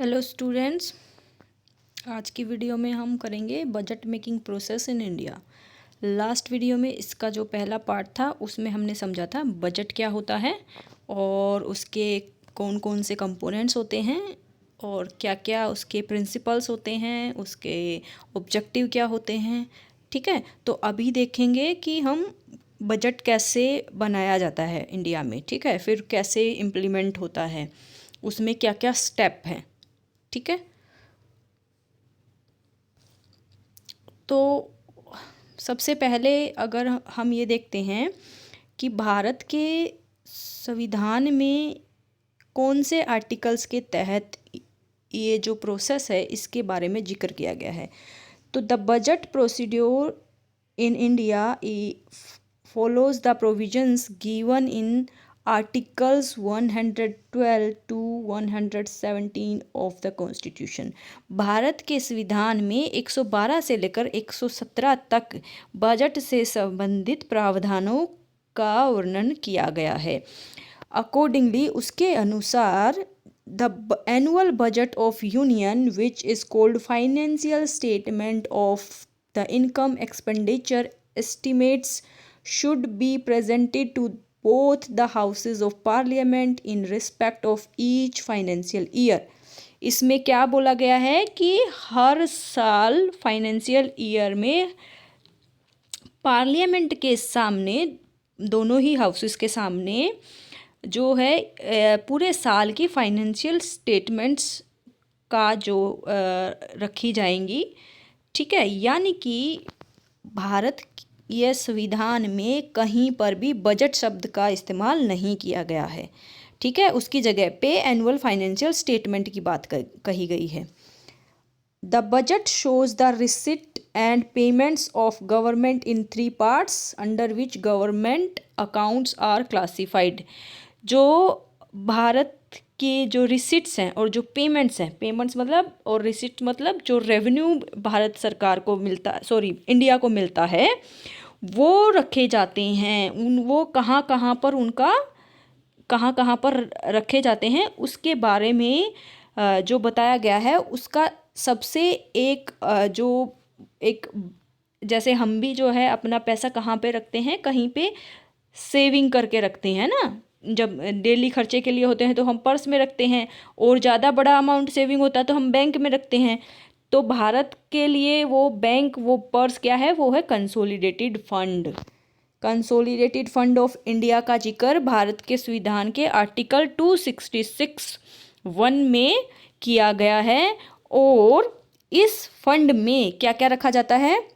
Hello students, आज की video में हम करेंगे budget making process in India. Last video में इसका जो पहला पार्ट था उसमें हमने समझा था बजट क्या होता है और उसके कौन कौन से कंपोनेंट्स होते हैं और क्या क्या उसके प्रिंसिपल्स होते हैं, उसके ऑब्जेक्टिव क्या होते हैं। ठीक है, तो अभी देखेंगे कि हम बजट कैसे बनाया जाता है इंडिया में। ठीक है, फिर कैसे इम्प्लीमेंट होता है, उसमें क्या क्या स्टेप हैं। ठीक है, तो सबसे पहले अगर हम ये देखते हैं कि भारत के संविधान में कौन से आर्टिकल्स के तहत ये जो प्रोसेस है इसके बारे में जिक्र किया गया है। तो the budget procedure in India follows the provisions given in Articles 112 to 117 of the Constitution। Bharat के संविधान में 112 से लेकर 117 तक बजट से संबंधित प्रावधानों का वर्णन किया गया है। अकॉर्डिंगली उसके अनुसार the annual budget of union, which is called financial statement of the income expenditure estimates, should be presented to both the houses of parliament in respect of each financial year। इसमें क्या बोला गया है कि हर साल financial year में parliament के सामने, दोनों ही हाउसेस के सामने जो है पूरे साल की फाइनेंशियल स्टेटमेंट्स का जो रखी जाएंगी। ठीक है, यानी कि भारत ये संविधान में कहीं पर भी बजट शब्द का इस्तेमाल नहीं किया गया है। ठीक है, उसकी जगह पे एनुअल फाइनेंशियल स्टेटमेंट की बात कही गई है। The budget shows the receipt and payments of government in 3 parts under which government accounts are classified. जो भारत के जो रिसिट्स हैं और जो पेमेंट्स हैं, पेमेंट्स मतलब और रिसिट मतलब जो रेवेन्यू भारत सरकार को मिलता, इंडिया को मिलता है, वो रखे जाते हैं। वो कहाँ कहाँ पर रखे जाते हैं उसके बारे में जो बताया गया है। उसका सबसे एक जैसे हम भी जो है अपना पैसा कहाँ पे रखते हैं, कहीं पे सेविंग करके रखते हैं ना। जब डेली खर्चे के लिए होते हैं तो हम पर्स में रखते हैं, और ज़्यादा बड़ा अमाउंट सेविंग होता है तो हम बैंक में रखते हैं। तो भारत के लिए वो बैंक, वो पर्स क्या है, वो है consolidated fund. Consolidated fund of India का जिक्र भारत के संविधान के आर्टिकल 266(1) में किया गया है। और इस फंड में क्या क्या रखा जाता है?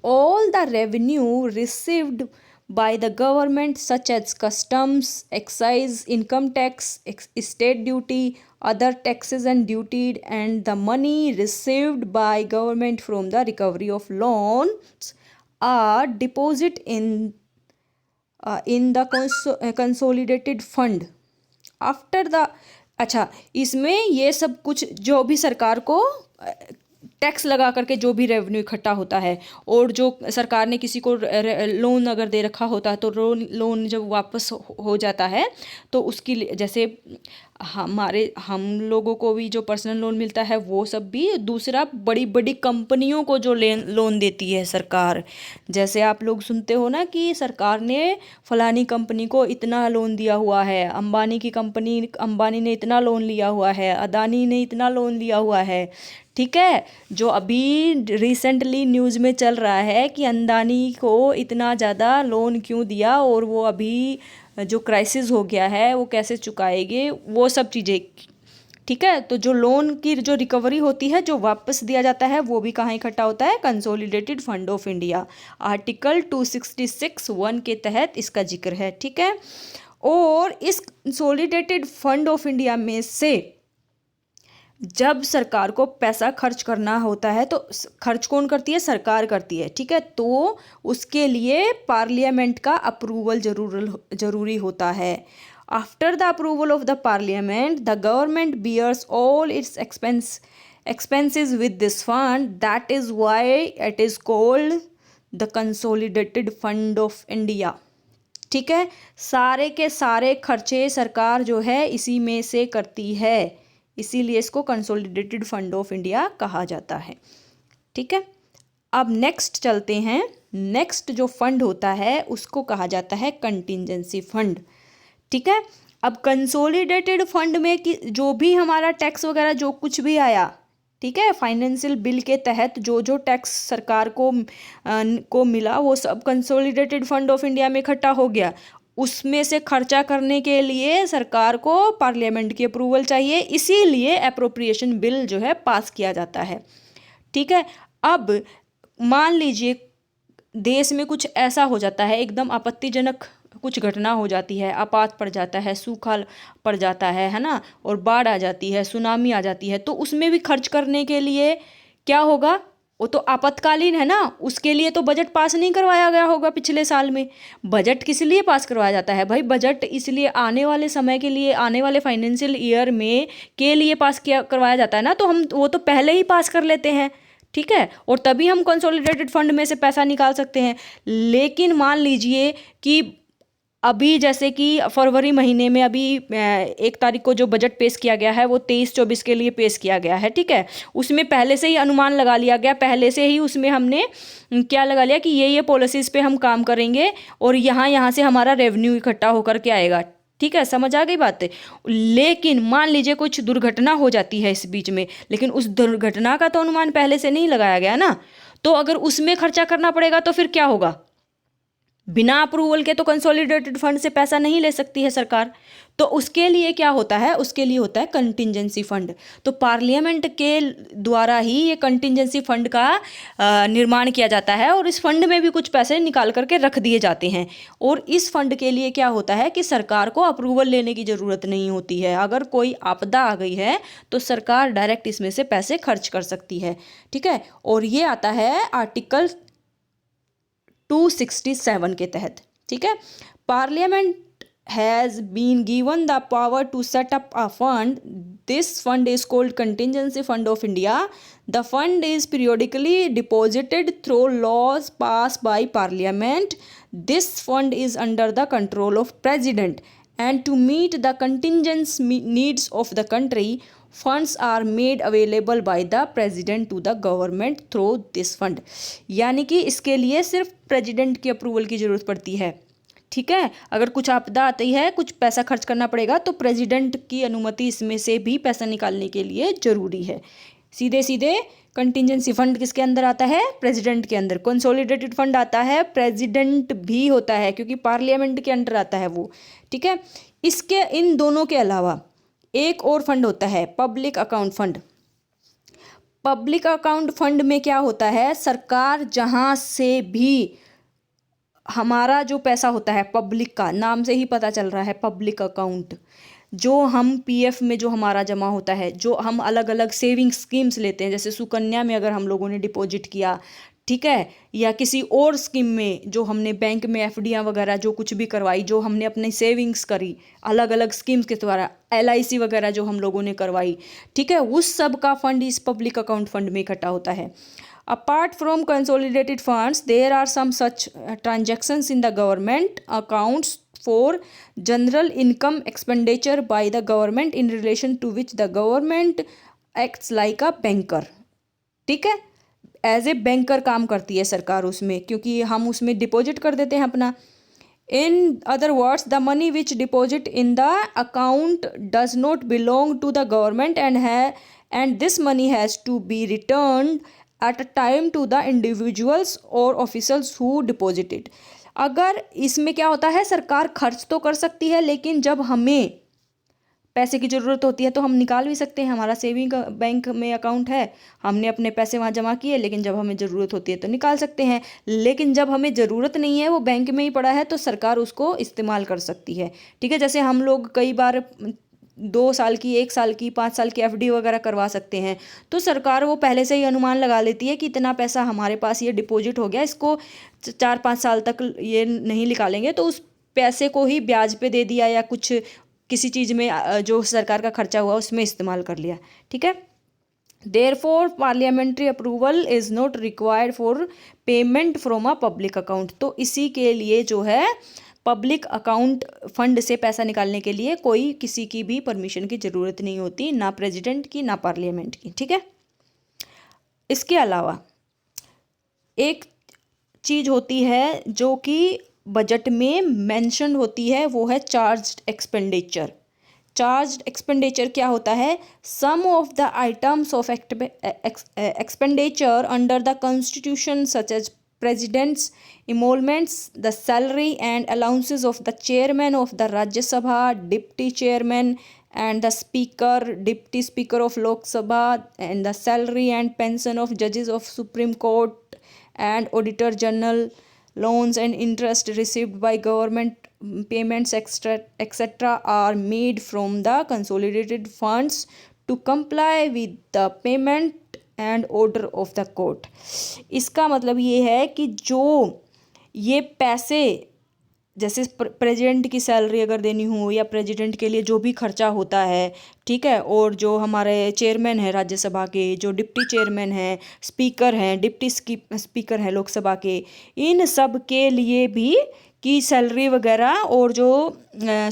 All the revenue received by the government such as customs, excise, income tax, state duty, other taxes and duties, and the money received by government from the recovery of loans are deposited in the consolidated fund after the। अच्छा, इसमें ये सब कुछ जो भी सरकार को tax लगा करके जो भी रेवेन्यू इकट्ठा होता है, और जो सरकार ने किसी को लोन अगर दे रखा होता है तो लोन जब वापस हो जाता है तो उसकी, जैसे हम लोगों को भी जो पर्सनल लोन मिलता है वो सब भी, दूसरा बड़ी बड़ी कंपनियों को जो लोन देती है सरकार। जैसे आप लोग सुनते हो ना कि सरकार ने फलानी कंपनी को इतना लोन दिया हुआ है, अंबानी ने इतना लोन लिया हुआ है, अदानी ने इतना लोन लिया हुआ है। ठीक है, जो अभी रिसेंटली न्यूज़ में चल रहा है कि अंबानी को इतना ज़्यादा लोन क्यों दिया, और वो अभी जो क्राइसिस हो गया है वो कैसे चुकाएंगे, वो सब चीज़ें। ठीक है, तो जो लोन की जो रिकवरी होती है, जो वापस दिया जाता है, वो भी कहाँ इकट्ठा होता है? Consolidated fund of India. Article 266(1) के तहत इसका जिक्र है। ठीक है, और इस कंसोलिडेटेड फंड ऑफ इंडिया में से जब सरकार को पैसा खर्च करना होता है तो खर्च कौन करती है? सरकार करती है। ठीक है, तो उसके लिए पार्लियामेंट का अप्रूवल जरूरी होता है। After the approval of the parliament the government bears all its expenses with this fund। that is why it is called the consolidated fund of India। ठीक है, सारे के सारे खर्चे सरकार जो है इसी में से करती है। इसीलिए इसको कंसोलिडेटेड फंड ऑफ इंडिया कहा जाता है। ठीक है, अब नेक्स्ट चलते हैं। नेक्स्ट जो फंड होता है उसको कहा जाता है कंटिजेंसी फंड। ठीक है, अब कंसोलिडेटेड फंड में कि जो भी हमारा टैक्स वगैरह जो कुछ भी आया, ठीक है, फाइनेंशियल बिल के तहत जो जो टैक्स सरकार को मिला वो सब कंसोलिडेटेड फंड ऑफ इंडिया में इकट्ठा हो गया। उसमें से खर्चा करने के लिए सरकार को पार्लियामेंट की अप्रूवल चाहिए, इसीलिए एप्रोप्रिएशन बिल जो है पास किया जाता है। ठीक है, अब मान लीजिए देश में कुछ ऐसा हो जाता है, एकदम आपत्तिजनक कुछ घटना हो जाती है, आपात पड़ जाता है, सूखा पड़ जाता है ना, और बाढ़ आ जाती है, सुनामी आ जाती है, तो उसमें भी खर्च करने के लिए क्या होगा, वो तो आपातकालीन है ना, उसके लिए तो बजट पास नहीं करवाया गया होगा पिछले साल में। बजट किस लिए पास करवाया जाता है भाई? बजट इसलिए आने वाले समय के लिए, आने वाले फाइनेंशियल ईयर में के लिए पास किया करवाया जाता है ना, तो हम वो तो पहले ही पास कर लेते हैं। ठीक है, और तभी हम कंसोलिडेटेड फंड में से पैसा निकाल सकते हैं। लेकिन मान लीजिए कि अभी जैसे कि फरवरी महीने में अभी 1 तारीख को जो बजट पेश किया गया है वो 23-24 के लिए पेश किया गया है। ठीक है, उसमें पहले से ही अनुमान लगा लिया गया, पहले से ही उसमें हमने क्या लगा लिया कि ये पॉलिसीज़ पे हम काम करेंगे और यहाँ से हमारा रेवेन्यू इकट्ठा होकर के आएगा। ठीक है, समझ आ गई बात है। लेकिन मान लीजिए कुछ दुर्घटना हो जाती है इस बीच में, लेकिन उस दुर्घटना का तो अनुमान पहले से नहीं लगाया गया ना, तो अगर उसमें खर्चा करना पड़ेगा तो फिर क्या होगा? बिना अप्रूवल के तो कंसोलिडेटेड फंड से पैसा नहीं ले सकती है सरकार, तो उसके लिए क्या होता है? उसके लिए होता है कंटिजेंसी फंड। तो पार्लियामेंट के द्वारा ही ये कंटिजेंसी फंड का निर्माण किया जाता है और इस फंड में भी कुछ पैसे निकाल करके रख दिए जाते हैं। और इस फंड के लिए क्या होता है कि सरकार को अप्रूवल लेने की ज़रूरत नहीं होती है। अगर कोई आपदा आ गई है तो सरकार डायरेक्ट इसमें से पैसे खर्च कर सकती है। ठीक है, और ये आता है आर्टिकल 267 के तहत। ठीक है, parliament has been given the power to set up a fund. This fund is called Contingency Fund of India. The fund is periodically deposited through laws passed by Parliament. This fund is under the control of President, and to meet the contingent needs of the country, funds are made available by the President to the government through this fund. यानी कि इसके लिए सिर्फ president की approval की ज़रूरत पड़ती है। ठीक है, अगर कुछ आपदा आती है, कुछ पैसा खर्च करना पड़ेगा, तो प्रेसिडेंट की अनुमति इसमें से भी पैसा निकालने के लिए ज़रूरी है। सीधे सीधे कंटिजेंसी फंड किसके अंदर आता है? प्रेसिडेंट के अंदर। कंसोलिडेटेड फंड आता है, प्रेसिडेंट भी होता है क्योंकि पार्लियामेंट के अंडर आता है वो। ठीक है, इसके इन दोनों के अलावा एक और फंड होता है, public account fund. Public account fund में क्या होता है? सरकार जहाँ से भी हमारा जो पैसा होता है पब्लिक का, नाम से ही पता चल रहा है पब्लिक अकाउंट, जो हम पीएफ में जो हमारा जमा होता है, जो हम अलग अलग सेविंग स्कीम्स लेते हैं, जैसे सुकन्या में अगर हम लोगों ने डिपॉजिट किया, ठीक है, या किसी और स्कीम में जो हमने बैंक में एफडियां वगैरह जो कुछ भी करवाई, जो हमने अपनी सेविंग्स करी अलग अलग स्कीम्स के द्वारा, एलआईसी वगैरह जो हम लोगों ने करवाई, ठीक है, उस सब का फंड इस पब्लिक अकाउंट फंड में इकट्ठा होता है। Apart from consolidated funds, there are some such transactions in the government accounts for general income expenditure by the government in relation to which the government acts like a banker. ठीक है, as a banker काम करती है सरकार उसमें, क्योंकि हम उसमें डिपॉजिट कर देते हैं अपना। In other words, the money which deposit in the account does not belong to the government and this money has to be returned at a time to the individuals or officials who deposit it. अगर इसमें क्या होता है, सरकार खर्च तो कर सकती है, लेकिन जब हमें पैसे की ज़रूरत होती है तो हम निकाल भी सकते हैं। हमारा सेविंग बैंक में अकाउंट है, हमने अपने पैसे वहाँ जमा किए, लेकिन जब हमें ज़रूरत होती है तो निकाल सकते हैं। लेकिन जब हमें ज़रूरत नहीं है, वो बैंक में ही पड़ा है, तो सरकार उसको इस्तेमाल कर सकती है। ठीक है, जैसे हम लोग कई बार 2 साल की, 1 साल की, 5 साल की एफडी वगैरह करवा सकते हैं, तो सरकार वो पहले से ही अनुमान लगा लेती है कि इतना पैसा हमारे पास ये डिपॉजिट हो गया, इसको 4-5 साल तक ये नहीं निकालेंगे, तो उस पैसे को ही ब्याज पे दे दिया या कुछ किसी चीज़ में जो सरकार का खर्चा हुआ उसमें इस्तेमाल कर लिया। ठीक है, Therefore, parliamentary approval is not required for payment from a public account. तो इसी के लिए जो है पब्लिक अकाउंट फंड से पैसा निकालने के लिए कोई किसी की भी परमिशन की ज़रूरत नहीं होती, ना प्रेसिडेंट की ना पार्लियामेंट की, ठीक है। इसके अलावा एक चीज़ होती है जो कि बजट में मेंशन होती है, वो है चार्ज्ड एक्सपेंडिचर। चार्ज्ड एक्सपेंडिचर क्या होता है? Sum of the items of expenditure under the constitution such as president's emoluments, the salary and allowances of the chairman of the Rajya Sabha, deputy chairman and the speaker, deputy speaker of Lok Sabha, and the salary and pension of judges of Supreme Court and auditor general, loans and interest received by government, payments etc. are made from the consolidated funds to comply with the payment and order of the court. इसका मतलब ये है कि जो ये पैसे, जैसे president की सैलरी अगर देनी हो या प्रेसिडेंट के लिए जो भी खर्चा होता है, ठीक है, और जो हमारे चेयरमैन है राज्यसभा के, जो डिप्टी चेयरमैन है, स्पीकर हैं, डिप्टी स्पीकर हैं लोकसभा के, इन सब के लिए भी की सैलरी वगैरह, और जो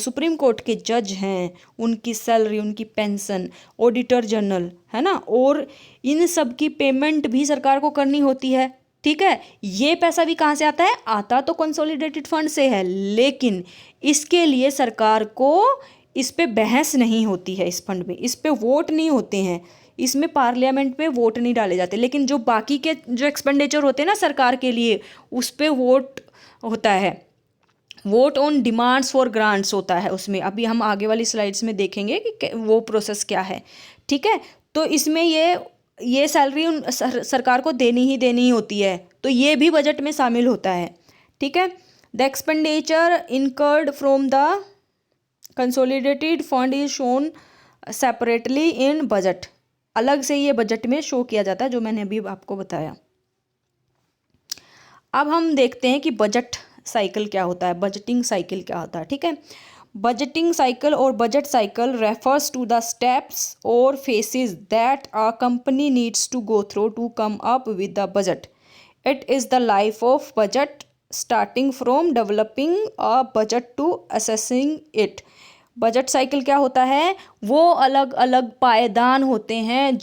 सुप्रीम कोर्ट के जज हैं उनकी सैलरी, उनकी पेंशन, ऑडिटर जनरल है ना, और इन सब की पेमेंट भी सरकार को करनी होती है, ठीक है। ये पैसा भी कहाँ से आता है? आता तो कंसोलिडेटेड फंड से है, लेकिन इसके लिए सरकार को इस पे बहस नहीं होती है, इस फंड में इस पे वोट नहीं होते हैं, इसमें पार्लियामेंट पे वोट नहीं डाले जाते। लेकिन जो बाकी के जो एक्सपेंडिचर होते हैं ना सरकार के लिए, उस पे वोट होता है, vote on demands for grants होता है उसमें। अभी हम आगे वाली स्लाइड्स में देखेंगे कि वो प्रोसेस क्या है, ठीक है। तो इसमें ये सैलरी सरकार को देनी ही होती है, तो ये भी बजट में शामिल होता है, ठीक है। The expenditure incurred from the consolidated fund is shown separately in budget. अलग से ये बजट में शो किया जाता है, जो मैंने अभी आपको बताया। अब हम देखते हैं कि बजट साइकिल क्या होता है, बजटिंग साइकिल क्या होता है, ठीक है। बजटिंग साइकिल और budget cycle refers to the steps और phases that a company needs to go through to come up with the budget. It is the life of budget starting from developing a budget to assessing it. Budget cycle क्या होता है? वो अलग अलग पायदान होते हैं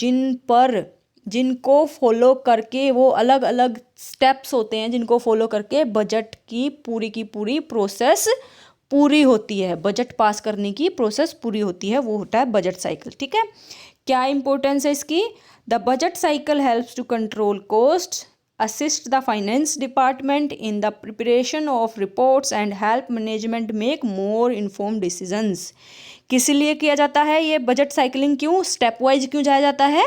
जिनको फॉलो करके, वो अलग अलग स्टेप्स होते हैं जिनको फॉलो करके बजट की पूरी प्रोसेस पूरी होती है, बजट पास करने की प्रोसेस पूरी होती है, वो होता है बजट साइकिल, ठीक है। क्या इंपॉर्टेंस है इसकी? The budget cycle helps to control cost, assist the finance department in the preparation of reports and help management make more informed decisions. किस लिए किया जाता है ये बजट साइकिलिंग? क्यों स्टेप वाइज क्यों जाया जाता है?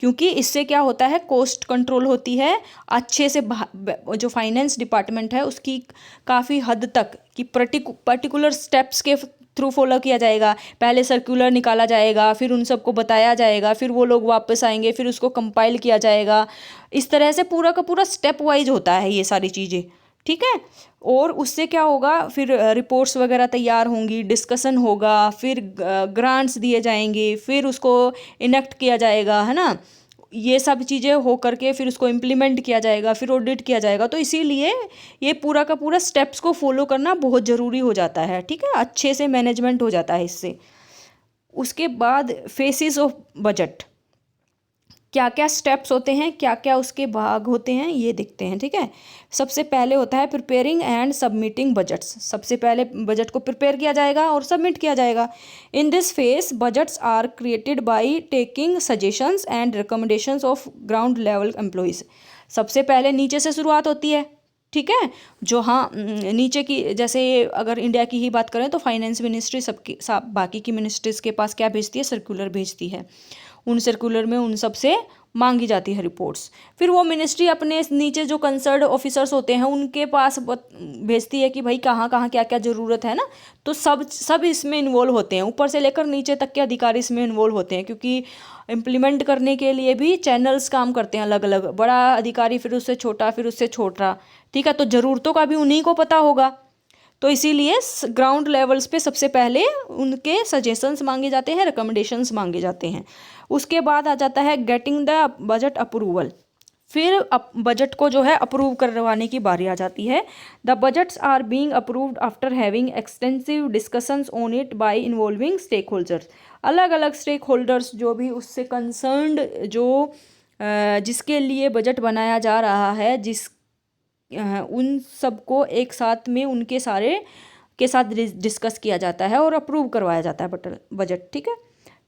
क्योंकि इससे क्या होता है, कॉस्ट कंट्रोल होती है अच्छे से, जो फाइनेंस डिपार्टमेंट है उसकी काफ़ी हद तक कि पर्टिकुलर स्टेप्स के थ्रू फॉलो किया जाएगा। पहले सर्कुलर निकाला जाएगा, फिर उन सबको बताया जाएगा, फिर वो लोग वापस आएंगे, फिर उसको कंपाइल किया जाएगा। इस तरह से पूरा का पूरा स्टेप वाइज होता है ये सारी चीज़ें, ठीक है। और उससे क्या होगा, फिर रिपोर्ट्स वगैरह तैयार होंगी, डिस्कशन होगा, फिर ग्रांट्स दिए जाएंगे, फिर उसको इनेक्ट किया जाएगा, है ना। ये सब चीज़ें हो करके फिर उसको इम्प्लीमेंट किया जाएगा, फिर ऑडिट किया जाएगा। तो इसीलिए ये पूरा का पूरा स्टेप्स को फॉलो करना बहुत ज़रूरी हो जाता है, ठीक है। अच्छे से मैनेजमेंट हो जाता है इससे। उसके बाद फेसेस ऑफ बजट, क्या क्या स्टेप्स होते हैं, क्या क्या उसके भाग होते हैं, ये देखते हैं, ठीक है। सबसे पहले होता है प्रिपेयरिंग एंड सबमिटिंग बजट्स। सबसे पहले बजट को प्रिपेयर किया जाएगा और सबमिट किया जाएगा। In this phase budgets are created by taking suggestions and recommendations of ground level employees. सबसे पहले नीचे से शुरुआत होती है, ठीक है। जो नीचे की, जैसे अगर इंडिया की ही बात करें तो फाइनेंस मिनिस्ट्री बाकी की मिनिस्ट्रीज़ के पास क्या भेजती है, सर्कुलर भेजती है। उन सर्कुलर में उन सब से मांगी जाती है रिपोर्ट्स। फिर वो मिनिस्ट्री अपने नीचे जो कंसर्न ऑफिसर्स होते हैं उनके पास भेजती है कि भाई कहाँ कहाँ क्या क्या ज़रूरत है ना। तो सब इसमें इन्वॉल्व होते हैं, ऊपर से लेकर नीचे तक के अधिकारी इसमें इन्वॉल्व होते हैं, क्योंकि इम्प्लीमेंट करने के लिए भी चैनल्स काम करते हैं अलग अलग। बड़ा अधिकारी, फिर उससे छोटा, फिर उससे छोटा, ठीक है। तो ज़रूरतों का भी उन्हीं को पता होगा। तो इसीलिए ग्राउंड लेवल्स पे सबसे पहले उनके सजेशंस मांगे जाते हैं, रिकमेंडेशंस मांगे जाते हैं। उसके बाद आ जाता है गेटिंग द बजट अप्रूवल। फिर बजट को जो है अप्रूव करवाने की बारी आ जाती है। The budgets are being approved after having extensive discussions on it by involving stakeholders. अलग अलग स्टेक होल्डर्स जो भी उससे कंसर्न्ड, जो जिसके लिए बजट बनाया जा रहा है, उन सबको एक साथ में उनके सारे के साथ डिस्कस किया जाता है और अप्रूव करवाया जाता है बजट। ठीक है।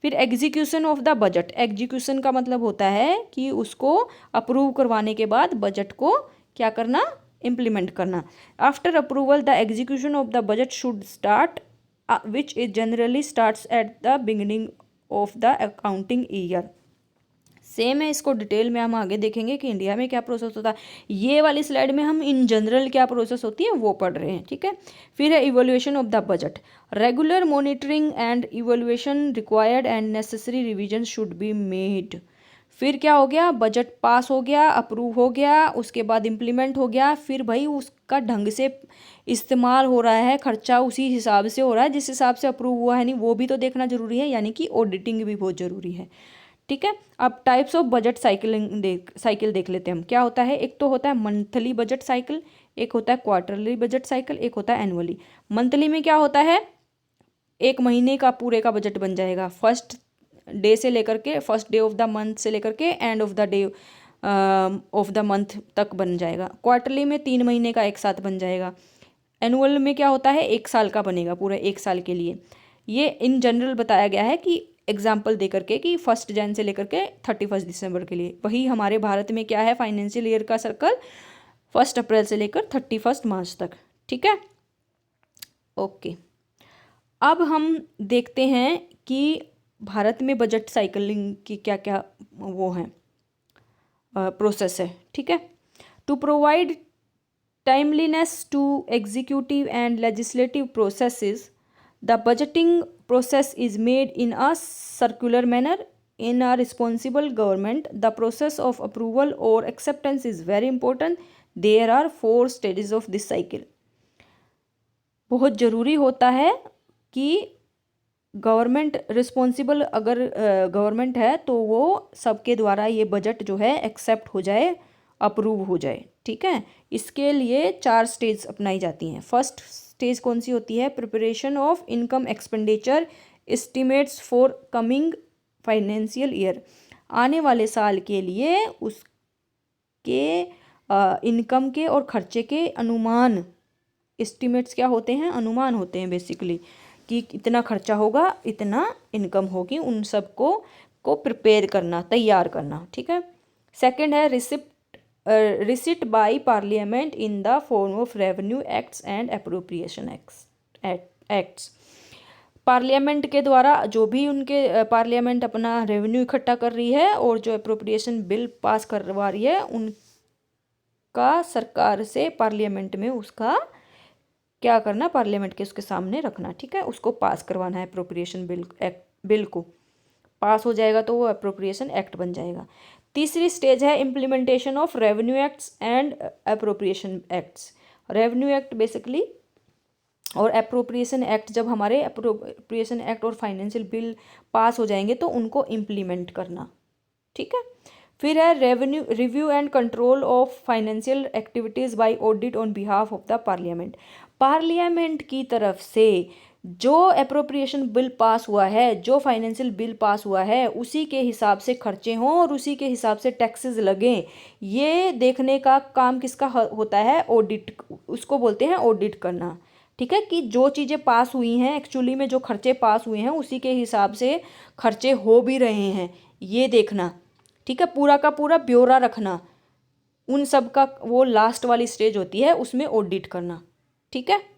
फिर execution of the budget. Execution का मतलब होता है कि उसको अप्रूव करवाने के बाद बजट को क्या करना, इम्प्लीमेंट करना। After approval the execution of the budget should start, which is generally starts at the beginning of the accounting year. Same है, इसको डिटेल में हम आगे देखेंगे कि इंडिया में क्या प्रोसेस होता है। ये वाली स्लाइड में हम इन जनरल क्या प्रोसेस होती है वो पढ़ रहे हैं। ठीक है। फिर है evolution of the budget. Regular monitoring and evolution required and necessary revision should be made. फिर क्या हो गया, बजट पास हो गया, अप्रूव हो गया, उसके बाद इम्प्लीमेंट हो गया, फिर भाई उसका ढंग से इस्तेमाल हो रहा है, खर्चा उसी हिसाब से हो रहा है जिस हिसाब से अप्रूव हुआ है, नहीं वो भी तो देखना जरूरी है, यानी कि ऑडिटिंग भी बहुत जरूरी है। ठीक है। अब टाइप्स ऑफ बजट साइकिल देख लेते हैं हम। क्या होता है, एक तो होता है मंथली बजट साइकिल, एक होता है क्वार्टरली बजट साइकिल, एक होता है एनुअली। मंथली में क्या होता है, एक महीने का पूरे का बजट बन जाएगा, फर्स्ट डे से लेकर के, first day of the month से लेकर के and of the day of the month तक बन जाएगा। क्वार्टरली में 3 महीने का एक साथ बन जाएगा। एनुअल में क्या होता है, 1 साल का बनेगा, पूरे 1 साल के लिए। ये इन जनरल बताया गया है कि एग्जाम्पल दे करके कि 1 जनवरी से लेकर के 31 दिसंबर के लिए। वही हमारे भारत में क्या है, फाइनेंशियल ईयर का सर्कल 1 अप्रैल से लेकर 31 मार्च तक। ठीक है। ओके, अब हम देखते हैं कि भारत में बजट साइकिलिंग की क्या क्या वो हैं, प्रोसेस है। ठीक है। To provide timeliness to executive and legislative processes, the budgeting process is made in a circular manner. In a responsible government, the process of approval or acceptance is very important. There are 4 stages of this cycle. बहुत ज़रूरी होता है कि government responsible अगर government है तो वो सबके द्वारा ये बजट जो है एक्सेप्ट हो जाए, अप्रूव हो जाए। ठीक है। इसके लिए 4 स्टेज अपनाई जाती हैं। फर्स्ट स्टेज कौन सी होती है, preparation of income expenditure estimates for coming financial year. आने वाले साल के लिए उसके इनकम के और खर्चे के अनुमान, एस्टिमेट्स क्या होते हैं, अनुमान होते हैं बेसिकली, कि इतना खर्चा होगा, इतना इनकम होगी, उन सब को प्रिपेयर करना, तैयार करना। ठीक है। सेकंड है receipt by parliament in the form of revenue acts and appropriation acts. Parliament के द्वारा जो भी उनके पार्लियामेंट अपना रेवेन्यू इकट्ठा कर रही है और जो अप्रोप्रिएशन बिल पास करवा रही है, उनका सरकार से पार्लियामेंट में उसका क्या करना, पार्लियामेंट के उसके सामने रखना। ठीक है। उसको पास करवाना है, अप्रोप्रिएशन बिल को पास हो जाएगा तो वो अप्रोप्रिएशन एक्ट बन जाएगा। तीसरी स्टेज है implementation of revenue acts and appropriation acts. Revenue act basically और अप्रोप्रिएशन एक्ट, जब हमारे अप्रोप्रिएशन एक्ट और फाइनेंशियल बिल पास हो जाएंगे तो उनको इम्प्लीमेंट करना। ठीक है। फिर है revenue review and control of financial activities by audit on behalf of the parliament. Parliament की तरफ से जो अप्रोप्रिएशन बिल पास हुआ है, जो फाइनेंशियल बिल पास हुआ है, उसी के हिसाब से खर्चे हों और उसी के हिसाब से टैक्सेस लगें, ये देखने का काम किसका होता है, ऑडिट। उसको बोलते हैं ऑडिट करना। ठीक है। कि जो चीज़ें पास हुई हैं, एक्चुअली में जो खर्चे पास हुए हैं उसी के हिसाब से खर्चे हो भी रहे हैं, ये देखना। ठीक है। पूरा का पूरा ब्यौरा रखना, उन सब का वो लास्ट वाली स्टेज होती है, उसमें ऑडिट करना। ठीक है।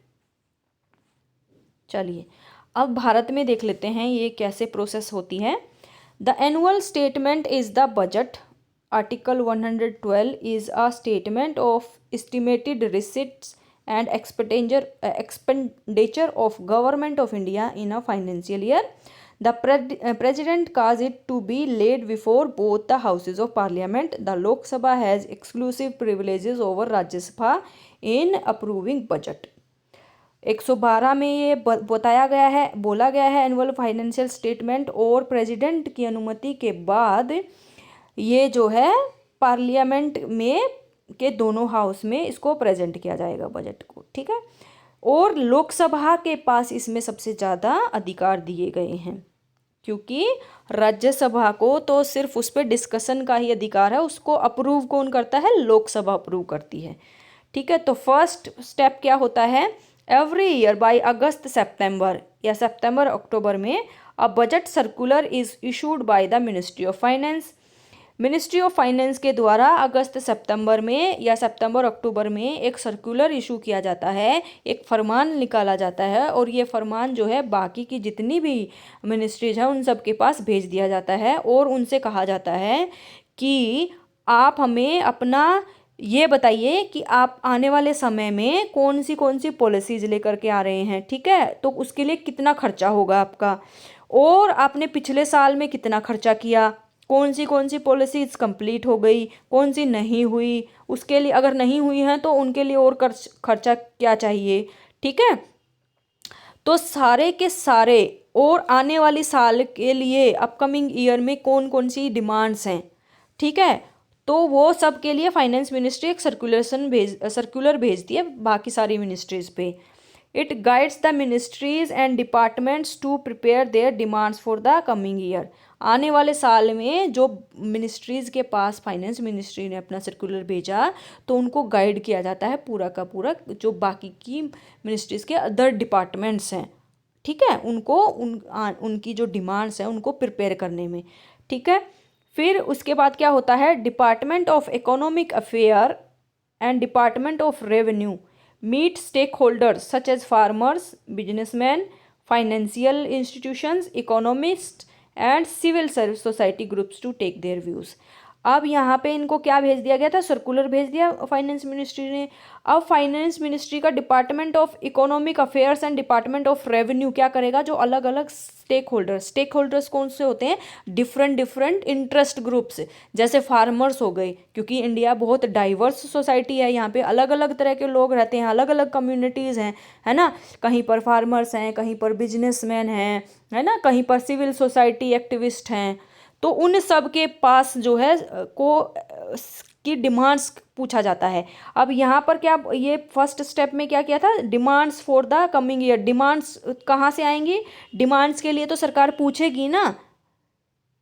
चलिए अब भारत में देख लेते हैं ये कैसे प्रोसेस होती है। The annual statement is the budget. Article 112 is a statement of estimated receipts and expenditure of government of India in a financial year. The President caused it to be laid before both the houses of parliament. The Lok Sabha has exclusive privileges over Rajya Sabha in approving budget. 112 में ये बताया गया है, बोला गया है annual financial statement, और president की अनुमति के बाद ये जो है पार्लियामेंट में के दोनों हाउस में इसको प्रेजेंट किया जाएगा बजट को, ठीक है। और लोकसभा के पास इसमें सबसे ज़्यादा अधिकार दिए गए हैं, क्योंकि राज्यसभा को तो सिर्फ उस पर डिस्कशन का ही अधिकार है, उसको अप्रूव कौन करता है, लोकसभा अप्रूव करती है, ठीक है। तो फर्स्ट स्टेप क्या होता है, एवरी ईयर बाय अगस्त सितंबर या सितंबर अक्टूबर में a budget circular is issued by the ministry of finance. Ministry of finance के द्वारा अगस्त सितंबर में या सितंबर अक्टूबर में एक सर्कुलर इशू किया जाता है, एक फरमान निकाला जाता है, और ये फरमान जो है बाकी की जितनी भी मिनिस्ट्रीज हैं उन सब के पास भेज दिया जाता है, और उनसे कहा जाता है कि आप हमें अपना ये बताइए कि आप आने वाले समय में कौन सी पॉलिसीज लेकर के आ रहे हैं, ठीक है। तो उसके लिए कितना खर्चा होगा आपका, और आपने पिछले साल में कितना खर्चा किया, कौन सी पॉलिसीज कंप्लीट हो गई, कौन सी नहीं हुई, उसके लिए अगर नहीं हुई हैं तो उनके लिए और खर्चा क्या चाहिए, ठीक है। तो सारे के सारे और आने वाली साल के लिए अपकमिंग ईयर में कौन कौन सी डिमांड्स हैं, ठीक है। तो वो सब के लिए फाइनेंस मिनिस्ट्री एक सर्कुलर भेजती है बाकी सारी मिनिस्ट्रीज पे। It guides the ministries and departments to prepare their demands for the coming year. आने वाले साल में जो मिनिस्ट्रीज़ के पास फाइनेंस मिनिस्ट्री ने अपना सर्कुलर भेजा तो उनको गाइड किया जाता है पूरा का पूरा, जो बाकी की मिनिस्ट्रीज़ के अदर डिपार्टमेंट्स हैं, ठीक है, उनको उनकी जो डिमांड्स हैं उनको प्रिपेयर करने में, ठीक है। फिर उसके बाद क्या होता है, department of economic affair and department of revenue meet stakeholders such as farmers, businessman, financial institutions, economist and civil service society groups to take their views. अब यहाँ पे इनको क्या भेज दिया गया था, सर्कुलर भेज दिया फाइनेंस मिनिस्ट्री ने। अब फाइनेंस मिनिस्ट्री का department of economic affairs and department of revenue क्या करेगा, जो अलग अलग स्टेक होल्डर्स कौन से होते हैं, डिफरेंट इंटरेस्ट ग्रुप्स, जैसे फार्मर्स हो गए, क्योंकि इंडिया बहुत डाइवर्स सोसाइटी है, यहाँ पे अलग अलग तरह के लोग रहते हैं, अलग अलग कम्युनिटीज़ हैं, है ना। कहीं पर फार्मर्स हैं, कहीं पर बिजनेसमैन हैं, है ना, कहीं पर सिविल सोसाइटी एक्टिविस्ट हैं। तो उन सब के पास जो है की डिमांड्स पूछा जाता है। अब यहाँ पर क्या, ये फर्स्ट स्टेप में क्या किया था, demands for the coming year. Demands कहाँ से आएंगी, डिमांड्स के लिए तो सरकार पूछेगी ना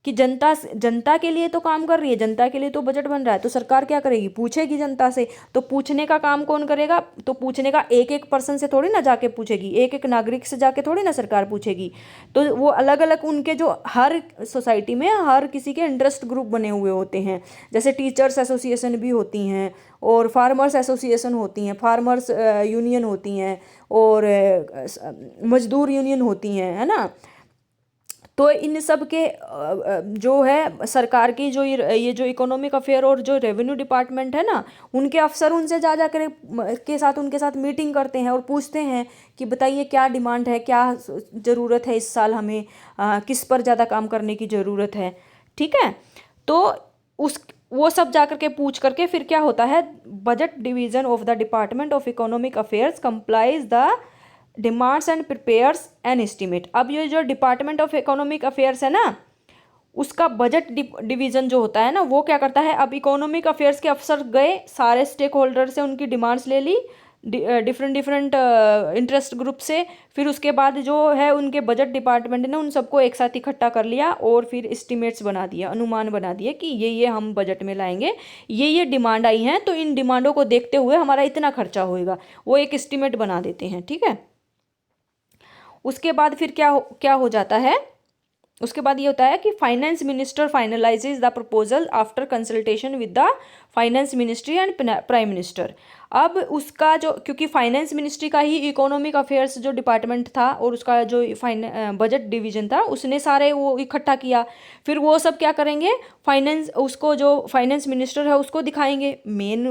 कि जनता के लिए तो काम कर रही है, जनता के लिए तो बजट बन रहा है, तो सरकार क्या करेगी, पूछेगी जनता से। तो पूछने का काम कौन करेगा, तो पूछने का एक पर्सन से थोड़ी ना जाके पूछेगी, एक नागरिक से जाके थोड़ी ना सरकार पूछेगी। तो वो अलग अलग उनके जो हर सोसाइटी में हर किसी के इंटरेस्ट ग्रुप बने हुए होते हैं, जैसे टीचर्स एसोसिएशन भी होती हैं, और फार्मर्स एसोसिएशन होती हैं, फार्मर्स यूनियन होती हैं, और मजदूर यूनियन होती हैं, है ना। तो इन सब के जो है सरकार की जो ये जो इकोनॉमिक अफेयर और जो रेवेन्यू डिपार्टमेंट है ना, उनके अफसर उनसे जा कर उनके साथ मीटिंग करते हैं और पूछते हैं कि बताइए क्या डिमांड है, क्या ज़रूरत है इस साल हमें, किस पर ज़्यादा काम करने की ज़रूरत है, ठीक है। तो वो सब जा कर के पूछ करके फिर क्या होता है, budget division of the department of economic affairs complies the demands and prepares an estimate. अब ये जो डिपार्टमेंट ऑफ इकोनॉमिक अफेयर्स है ना, उसका बजट डिवीज़न जो होता है ना, वो क्या करता है, अब इकोनॉमिक अफेयर्स के अफसर गए, सारे स्टेक होल्डर से उनकी डिमांड्स ले ली, डिफरेंट इंटरेस्ट ग्रुप से, फिर उसके बाद जो है उनके बजट डिपार्टमेंट ने उन सबको एक साथ इकट्ठा कर लिया और फिर एस्टीमेट्स बना दिया, अनुमान बना दिया कि ये हम बजट में लाएंगे, ये डिमांड आई हैं, तो इन डिमांडों को देखते हुए हमारा इतना खर्चा होएगा, वो एक एस्टीमेट बना देते हैं, ठीक है। उसके बाद फिर क्या हो जाता है, उसके बाद ये होता है कि finance minister finalises the proposal after consultation with the finance ministry and prime minister. अब उसका जो, क्योंकि फाइनेंस मिनिस्ट्री का ही इकोनॉमिक अफेयर्स जो डिपार्टमेंट था और उसका जो बजट डिवीजन था, उसने सारे वो इकट्ठा किया, फिर वो सब क्या करेंगे, उसको जो फाइनेंस मिनिस्टर है उसको दिखाएंगे, मेन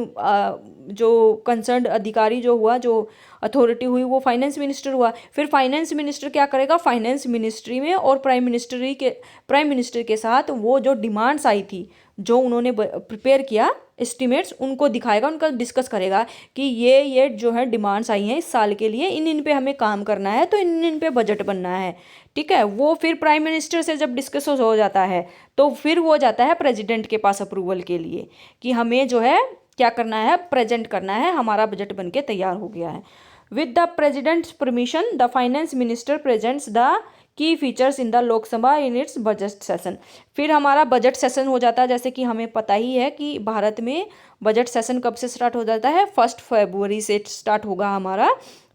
जो कंसर्न्ड अधिकारी जो हुआ, जो अथॉरिटी हुई, वो फाइनेंस मिनिस्टर हुआ। फिर फाइनेंस मिनिस्टर क्या करेगा, फाइनेंस मिनिस्ट्री में और प्राइम मिनिस्टर के साथ वो जो डिमांड्स आई थी जो उन्होंने प्रिपेयर किया एस्टिमेट्स, उनको दिखाएगा, उनका डिस्कस करेगा कि ये जो है डिमांड्स आई हैं इस साल के लिए, इन पे हमें काम करना है, तो इन पे बजट बनना है। ठीक है, वो फिर प्राइम मिनिस्टर से जब डिस्कस हो जाता है तो फिर वो जाता है प्रेसिडेंट के पास अप्रूवल के लिए कि हमें जो है क्या करना है, प्रेजेंट करना है, हमारा बजट बन के तैयार हो गया है। With the president's permission the finance minister presents the key features in the Lok Sabha in its budget session. फिर हमारा बजट सेशन हो जाता है, जैसे कि हमें पता ही है कि भारत में बजट सेशन कब से स्टार्ट हो जाता है, 1 फरवरी से स्टार्ट होगा हमारा।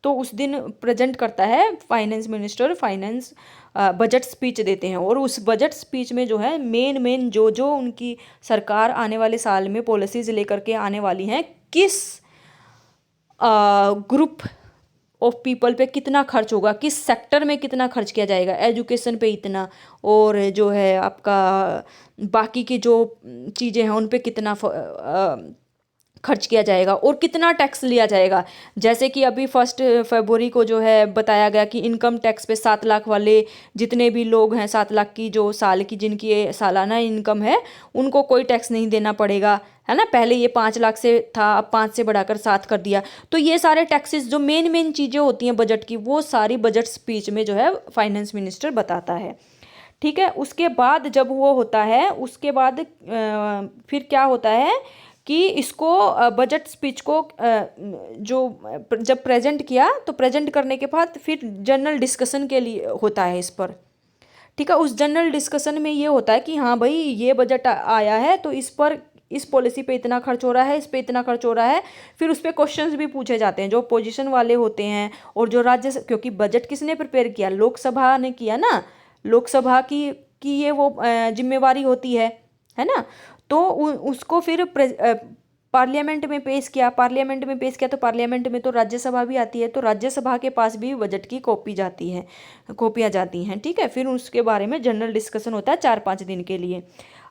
तो उस दिन प्रेजेंट करता है finance minister, finance budget speech देते हैं, और उस बजट स्पीच में जो है मेन जो जो उनकी सरकार आने वाले साल में पॉलिसीज लेकर के आने वाली हैं, किस ग्रुप ऑफ पीपल पे कितना खर्च होगा, किस सेक्टर में कितना खर्च किया जाएगा, एजुकेशन पे इतना, और जो है आपका बाकी की जो चीज़ें हैं उन पे कितना खर्च किया जाएगा, और कितना टैक्स लिया जाएगा। जैसे कि अभी 1 फरवरी को जो है बताया गया कि इनकम टैक्स पे 7 लाख वाले जितने भी लोग हैं, 7 लाख की जो साल की जिनकी सालाना इनकम है, उनको कोई टैक्स नहीं देना पड़ेगा, है ना। पहले ये 5 लाख से था, अब 5 से बढ़ाकर 7 कर दिया। तो ये सारे टैक्सेस जो मेन चीज़ें होती हैं बजट की, वो सारी बजट स्पीच में जो है फाइनेंस मिनिस्टर बताता है। ठीक है, उसके बाद जब वो होता है, उसके बाद फिर क्या होता है कि इसको बजट स्पीच को जो जब प्रेजेंट किया, तो प्रेजेंट करने के बाद फिर जनरल डिस्कशन के लिए होता है इस पर। ठीक है, उस जनरल डिस्कशन में ये होता है कि हाँ भाई ये बजट आया है, तो इस पर, इस पॉलिसी पे इतना खर्च हो रहा है, इस पे इतना खर्च हो रहा है। फिर उस पर क्वेश्चंस भी पूछे जाते हैं, जो पोजीशन वाले होते हैं और जो राज्य, क्योंकि बजट किसने प्रिपेयर किया, लोकसभा ने किया ना, लोकसभा की ये वो जिम्मेवारी होती है ना। तो उसको फिर पार्लियामेंट में पेश किया, तो पार्लियामेंट में तो राज्यसभा भी आती है, तो राज्यसभा के पास भी बजट की कॉपियाँ जाती हैं। ठीक है, फिर उसके बारे में जनरल डिस्कशन होता है 4-5 दिन के लिए।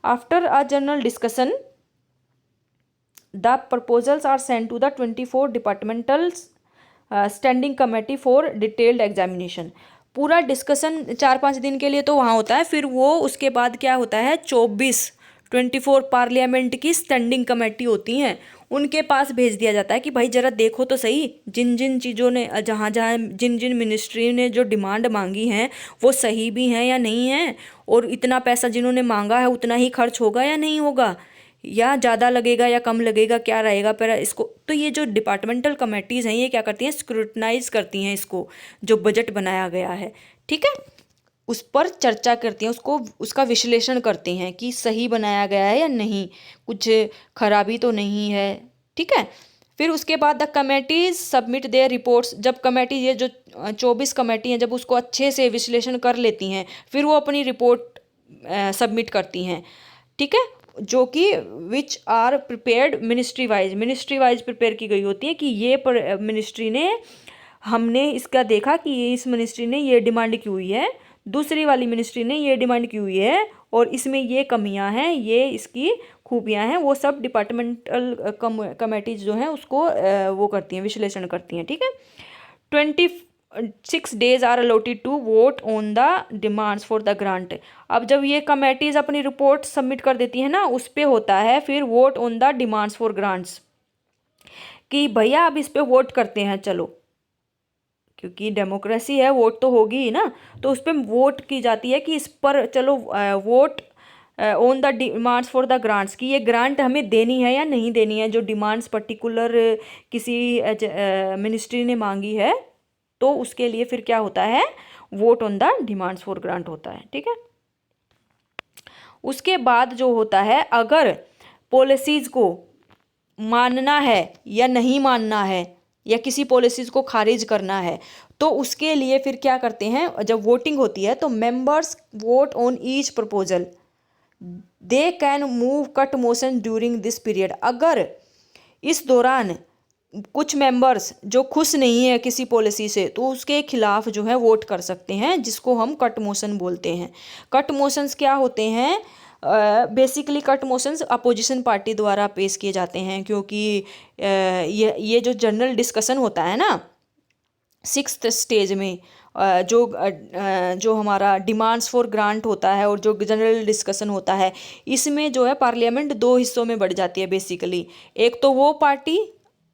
After a general discussion the proposals are sent to the 24 departmental standing committee for detailed examination. पूरा डिस्कशन 4-5 दिन के लिए तो वहाँ होता है। फिर वो उसके बाद क्या होता है, 24 पार्लियामेंट की स्टैंडिंग कमेटी होती हैं, उनके पास भेज दिया जाता है कि भाई जरा देखो तो सही, जिन जिन चीज़ों ने, जहाँ जहाँ जिन जिन मिनिस्ट्री ने जो डिमांड मांगी हैं वो सही भी हैं या नहीं हैं, और इतना पैसा जिन्होंने मांगा है उतना ही खर्च होगा या नहीं होगा, या ज़्यादा लगेगा या कम लगेगा, क्या रहेगा पर इसको। तो ये जो डिपार्टमेंटल कमेटीज़ हैं ये क्या करती हैं, स्क्रूटनाइज करती हैं इसको, जो बजट बनाया गया है। ठीक है, उस पर चर्चा करती हैं, उसका विश्लेषण करते हैं कि सही बनाया गया है या नहीं, कुछ खराबी तो नहीं है। ठीक है, फिर उसके बाद the committees submit there reports. जब कमेटी, ये जो 24 कमेटी हैं, जब उसको अच्छे से विश्लेषण कर लेती हैं, फिर वो अपनी रिपोर्ट सबमिट करती हैं। ठीक है, जो कि which are prepared ministry wise prepare की गई होती है कि ये मिनिस्ट्री ने, हमने इसका देखा कि इस मिनिस्ट्री ने ये डिमांड की हुई है, दूसरी वाली मिनिस्ट्री ने ये डिमांड की हुई है, और इसमें ये कमियां हैं, ये इसकी खूबियां हैं। वो सब डिपार्टमेंटल कमेटीज जो हैं उसको वो करती हैं, विश्लेषण करती हैं। ठीक है, 26 days are allotted to vote on the demands for the grant. अब जब ये कमेटीज अपनी रिपोर्ट सबमिट कर देती हैं ना, उस पर होता है फिर vote on the demands for grants, कि भैया अब इस पर वोट करते हैं चलो, क्योंकि डेमोक्रेसी है, वोट तो होगी ही ना, तो उस पर वोट की जाती है कि इस पर चलो vote on the demands for the grants, कि ये ग्रांट हमें देनी है या नहीं देनी है, जो डिमांड्स पर्टिकुलर किसी मिनिस्ट्री ने मांगी है, तो उसके लिए फिर क्या होता है, vote on the demands for grant होता है। ठीक है, उसके बाद जो होता है, अगर पॉलिसीज़ को मानना है या नहीं मानना है, या किसी पॉलिसीज़ को खारिज करना है, तो उसके लिए फिर क्या करते हैं, जब वोटिंग होती है तो members vote on each proposal, they can move cut motion during this period. अगर इस दौरान कुछ मेंबर्स जो खुश नहीं है किसी पॉलिसी से, तो उसके खिलाफ जो है वोट कर सकते हैं, जिसको हम कट मोशन बोलते हैं। कट मोशंस क्या होते हैं, basically cut motions opposition party द्वारा पेश किए जाते हैं, क्योंकि ये जो जनरल डिस्कशन होता है ना 6th स्टेज में, जो हमारा डिमांड्स फॉर ग्रांट होता है और जो जनरल डिस्कशन होता है, इसमें जो है पार्लियामेंट दो हिस्सों में बढ़ जाती है बेसिकली। एक तो वो पार्टी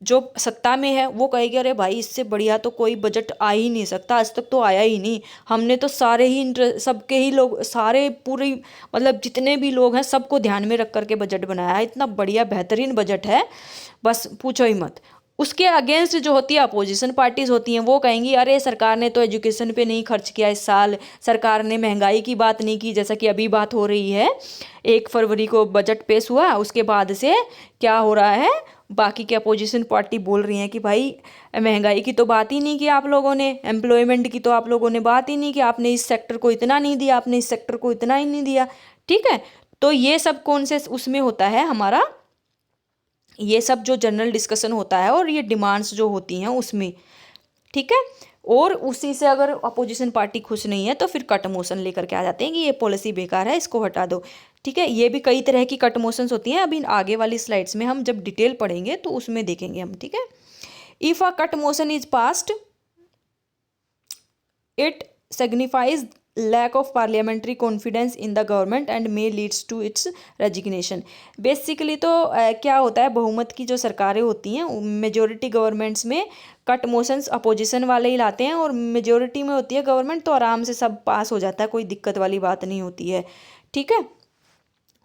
जो सत्ता में है वो कहेगी अरे भाई इससे बढ़िया तो कोई बजट आ ही नहीं सकता, आज तक तो आया ही नहीं, हमने तो सारे ही सबके ही लोग, सारे पूरी मतलब जितने भी लोग हैं सबको ध्यान में रख करके बजट बनाया है, इतना बढ़िया बेहतरीन बजट है, बस पूछो ही मत। उसके अगेंस्ट जो होती है अपोजिशन पार्टीज होती हैं, वो कहेंगी अरे सरकार ने तो एजुकेशन पे नहीं खर्च किया इस साल, सरकार ने महंगाई की बात नहीं की, जैसा कि अभी बात हो रही है 1 फरवरी को बजट पेश हुआ, उसके बाद से क्या हो रहा है, बाकी के अपोजिशन पार्टी बोल रही हैं कि भाई महंगाई की तो बात ही नहीं की आप लोगों ने, एम्प्लॉयमेंट की तो आप लोगों ने बात ही नहीं की, आपने इस सेक्टर को इतना नहीं दिया, आपने इस सेक्टर को इतना ही नहीं दिया। ठीक है, तो ये सब कौन से उसमें होता है हमारा, ये सब जो जनरल डिस्कशन होता है और ये डिमांड्स जो होती हैं उसमें। ठीक है, और उसी से अगर अपोजिशन पार्टी खुश नहीं है तो फिर कट मोशन लेकर के आ जाते हैं कि ये पॉलिसी बेकार है, इसको हटा दो। ठीक है, ये भी कई तरह की कट मोशंस होती हैं, अभी आगे वाली स्लाइड्स में हम जब डिटेल पढ़ेंगे तो उसमें देखेंगे हम। ठीक है, if a cut motion is passed it signifies lack of parliamentary confidence in the government and may leads to its resignation. Basically तो क्या होता है, बहुमत की जो सरकारें होती हैं मेजोरिटी गवर्नमेंट्स में कट मोशंस अपोजिशन वाले ही लाते हैं, और मेजोरिटी में होती है गवर्नमेंट तो आराम से सब पास हो जाता है, कोई दिक्कत वाली बात नहीं होती है। ठीक है,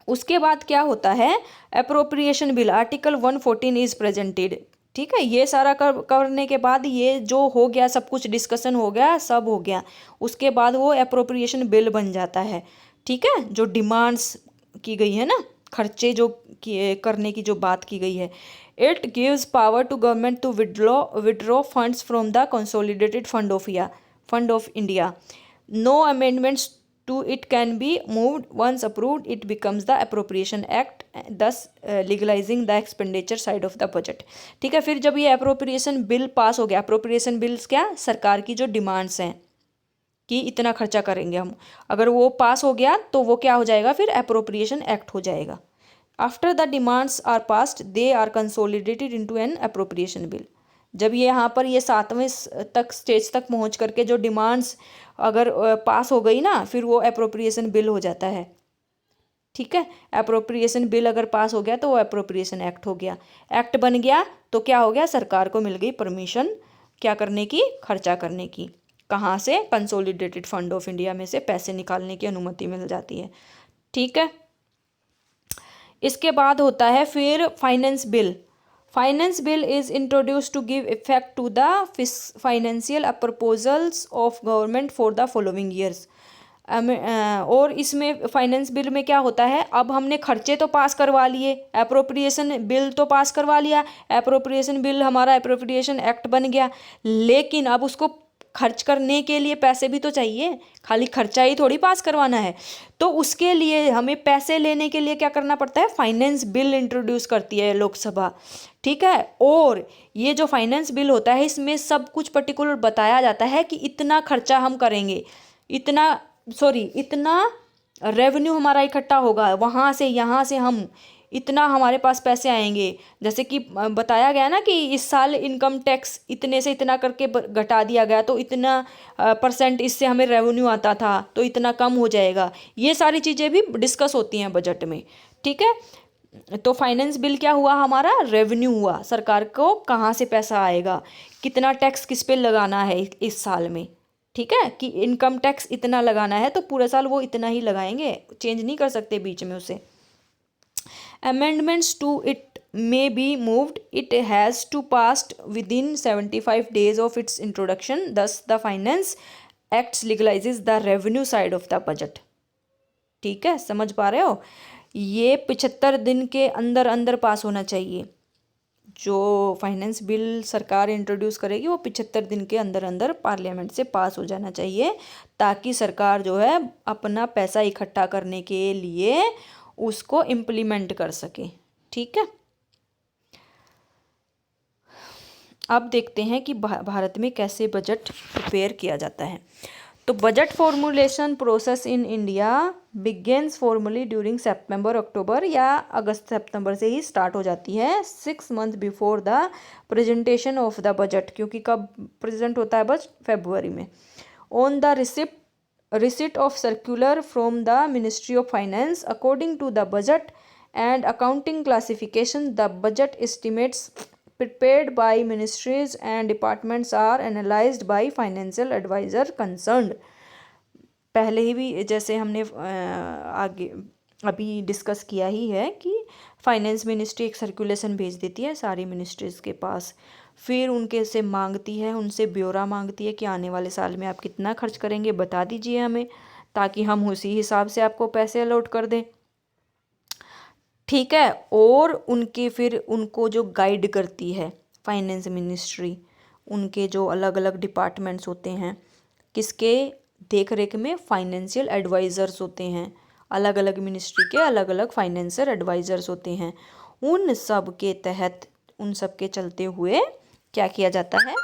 उसके बाद क्या होता है, appropriation bill article 114 is presented. ठीक है, ये सारा करने के बाद ये जो हो गया, सब कुछ डिस्कशन हो गया, सब हो गया, उसके बाद वो अप्रोप्रिएशन बिल बन जाता है। ठीक है, जो डिमांड्स की गई है ना, खर्चे जो करने की जो बात की गई है, it gives power to government to withdraw funds from the consolidated fund of India. No amendments to it can be moved, once approved it becomes the appropriation act, thus legalizing the expenditure side of the budget। ठीक है, फिर जब ये appropriation bill pass हो गया, appropriation bills क्या, सरकार की जो डिमांड्स हैं कि इतना खर्चा करेंगे हम, अगर वो पास हो गया तो वो क्या हो जाएगा, फिर अप्रोप्रिएशन एक्ट हो जाएगा। After the demands are passed they are consolidated into an appropriation bill. जब ये यहाँ पर ये 7वें तक स्टेज तक पहुँच करके जो डिमांड्स अगर पास हो गई ना, फिर वो अप्रोप्रिएशन बिल हो जाता है। ठीक है, अप्रोप्रिएशन बिल अगर पास हो गया तो वो अप्रोप्रिएशन एक्ट हो गया, एक्ट बन गया तो क्या हो गया, सरकार को मिल गई परमिशन क्या करने की, खर्चा करने की। कहाँ से, कंसोलिडेटेड फंड ऑफ इंडिया में से पैसे निकालने की अनुमति मिल जाती है। ठीक है, इसके बाद होता है फिर finance bill. Finance bill is introduce to give effect to the financial proposals of government for the following years. और इसमें फाइनेंस बिल में क्या होता है, अब हमने खर्चे तो पास करवा लिए, अप्रोप्रिएशन बिल तो पास करवा लिया, अप्रोप्रिएशन बिल हमारा अप्रोप्रिएशन एक्ट बन गया, लेकिन अब उसको खर्च करने के लिए पैसे भी तो चाहिए, खाली खर्चा ही थोड़ी पास करवाना है। तो उसके लिए हमें पैसे लेने के लिए क्या करना पड़ता है, फाइनेंस बिल इंट्रोड्यूस करती है लोकसभा। ठीक है, और ये जो फाइनेंस बिल होता है इसमें सब कुछ पर्टिकुलर बताया जाता है कि इतना खर्चा हम करेंगे, इतना रेवेन्यू हमारा इकट्ठा होगा, वहाँ से यहाँ से हम इतना हमारे पास पैसे आएंगे। जैसे कि बताया गया ना कि इस साल इनकम टैक्स इतने से इतना करके घटा दिया गया, तो इतना परसेंट इससे हमें रेवेन्यू आता था तो इतना कम हो जाएगा। ये सारी चीज़ें भी डिस्कस होती हैं बजट में। ठीक है, तो फाइनेंस बिल क्या हुआ, हमारा रेवेन्यू हुआ, सरकार को कहाँ से पैसा आएगा, कितना टैक्स किस पे लगाना है इस साल में। ठीक है, कि इनकम टैक्स इतना लगाना है तो पूरे साल वो इतना ही लगाएंगे, चेंज नहीं कर सकते बीच में उसे। Amendments to it may be moved. It has to passed within 75 days of its introduction. Thus, the Finance Act legalizes the revenue side of the budget. ठीक है, समझ पा रहे हो, ये 75 दिन के अंदर अंदर पास होना चाहिए। जो फाइनेंस बिल सरकार इंट्रोड्यूस करेगी वो 75 दिन के अंदर अंदर पार्लियामेंट से पास हो जाना चाहिए, ताकि सरकार जो है अपना पैसा इकट्ठा करने के लिए उसको इम्प्लीमेंट कर सके। ठीक है, अब देखते हैं कि भारत में कैसे बजट प्रिपेयर किया जाता है। तो budget formulation process in India begins formally during सितंबर अक्टूबर या अगस्त सितंबर से ही स्टार्ट हो जाती है, 6 month before the presentation of the budget, क्योंकि कब प्रेजेंट होता है बजट, फरवरी में। On the receipt of circular from the Ministry of Finance. According to the budget and accounting classification, the budget estimates prepared by ministries and departments are analyzed by financial advisor concerned. पहले ही भी जैसे हमने आगे अभी discuss किया ही है कि finance ministry एक सर्कुलेशन भेज देती है सारी मिनिस्ट्रीज़ के पास, फिर उनके से मांगती है, उनसे ब्यौरा मांगती है कि आने वाले साल में आप कितना खर्च करेंगे बता दीजिए हमें, ताकि हम उसी हिसाब से आपको पैसे अलॉट कर दें। ठीक है, और उनके फिर उनको जो गाइड करती है फाइनेंस मिनिस्ट्री, उनके जो अलग अलग डिपार्टमेंट्स होते हैं, किसके देख रेख में, फाइनेंशियल एडवाइज़र्स होते हैं, अलग अलग मिनिस्ट्री के अलग अलग फाइनेंशियल एडवाइज़र्स होते हैं, उन सब के तहत, उन सब के चलते हुए क्या किया जाता है,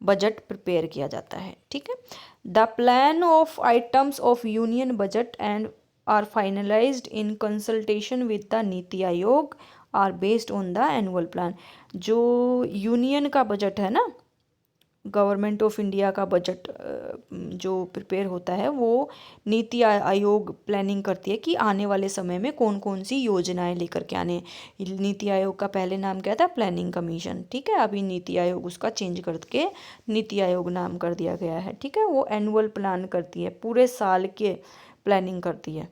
बजट प्रिपेयर किया जाता है। ठीक है, the plan of items of union budget and are finalised in consultation with the Niti Aayog are based on the annual plan. जो यूनियन का बजट है ना, गवर्नमेंट ऑफ इंडिया का बजट जो प्रिपेयर होता है, वो नीति आयोग प्लानिंग करती है कि आने वाले समय में कौन कौन सी योजनाएं लेकर के आने। नीति आयोग का पहले नाम क्या था, प्लानिंग कमीशन। ठीक है, अभी नीति आयोग उसका चेंज करके नीति आयोग नाम कर दिया गया है। ठीक है, वो एनुअल प्लान करती है, पूरे साल के प्लानिंग करती है।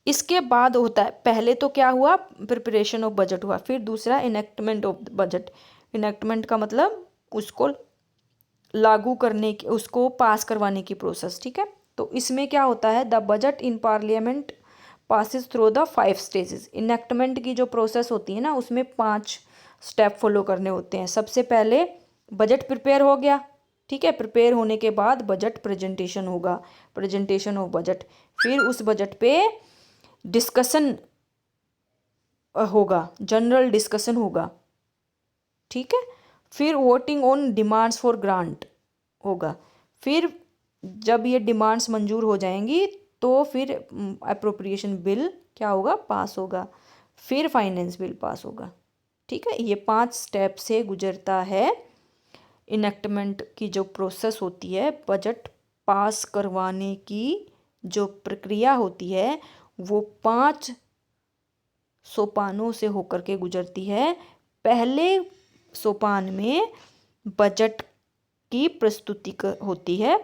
इसके बाद होता है, पहले तो क्या हुआ, प्रिपरेशन ऑफ बजट हुआ, फिर दूसरा इनेक्टमेंट ऑफ बजट। इनेक्टमेंट का मतलब उसको लागू करने की, उसको पास करवाने की प्रोसेस। ठीक है, तो इसमें क्या होता है, the budget in parliament passes through the 5 stages. Enactment की जो प्रोसेस होती है ना, उसमें 5 स्टेप फॉलो करने होते हैं। सबसे पहले बजट प्रिपेयर हो गया। ठीक है, प्रिपेयर होने के बाद बजट प्रेजेंटेशन होगा, प्रेजेंटेशन ऑफ बजट। फिर उस बजट पे डिस्कशन होगा, जनरल डिस्कशन होगा। ठीक है, फिर voting on demands for grant होगा। फिर जब ये डिमांड्स मंजूर हो जाएंगी तो फिर अप्रोप्रिएशन बिल क्या होगा, पास होगा। फिर फाइनेंस बिल पास होगा। ठीक है, ये 5 स्टेप से गुजरता है इनेक्टमेंट की जो प्रोसेस होती है, बजट पास करवाने की जो प्रक्रिया होती है, वो 5 सोपानों से होकर के गुजरती है। पहले सोपान में बजट की प्रस्तुति होती है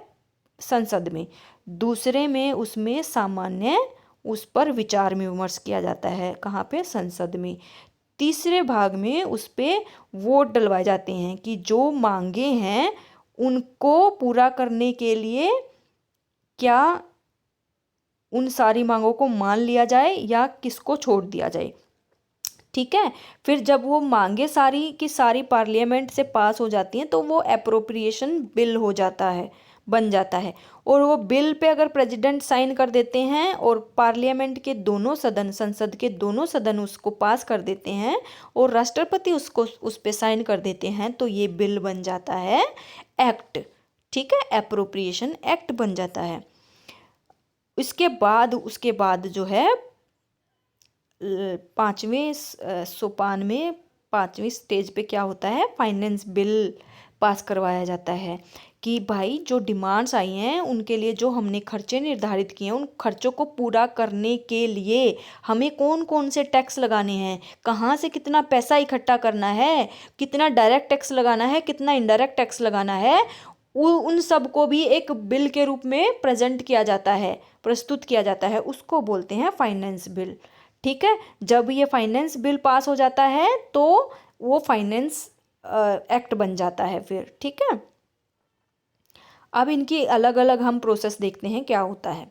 संसद में, दूसरे में उसमें सामान्य उस पर विचार विमर्श किया जाता है, कहाँ पे, संसद में। तीसरे भाग में उस पे वोट डलवाए जाते हैं कि जो मांगे हैं उनको पूरा करने के लिए क्या उन सारी मांगों को मान लिया जाए या किसको छोड़ दिया जाए। ठीक है, फिर जब वो मांगे सारी की सारी पार्लियामेंट से पास हो जाती हैं तो वो एप्रोप्रिएशन बिल हो जाता है, बन जाता है। और वो बिल पे अगर प्रेसिडेंट साइन कर देते हैं और पार्लियामेंट के दोनों सदन, संसद के दोनों सदन उसको पास कर देते हैं और राष्ट्रपति उसको उस पे साइन कर देते हैं, तो ये बिल बन जाता है एक्ट। ठीक है, एप्रोप्रिएशन एक्ट बन जाता है। उसके बाद जो है 5वें सोपान में 5वीं स्टेज पे क्या होता है, फाइनेंस बिल पास करवाया जाता है कि भाई जो डिमांड्स आई हैं उनके लिए जो हमने खर्चे निर्धारित किए हैं, उन खर्चों को पूरा करने के लिए हमें कौन कौन से टैक्स लगाने हैं, कहाँ से कितना पैसा इकट्ठा करना है, कितना डायरेक्ट टैक्स लगाना है, कितना इनडायरेक्ट टैक्स लगाना है, उन सब को भी एक बिल के रूप में प्रेजेंट किया जाता है, प्रस्तुत किया जाता है, उसको बोलते हैं फाइनेंस बिल। ठीक है, जब ये फाइनेंस बिल पास हो जाता है तो वो फाइनेंस एक्ट बन जाता है फिर। ठीक है, अब इनकी अलग अलग हम प्रोसेस देखते हैं क्या होता है।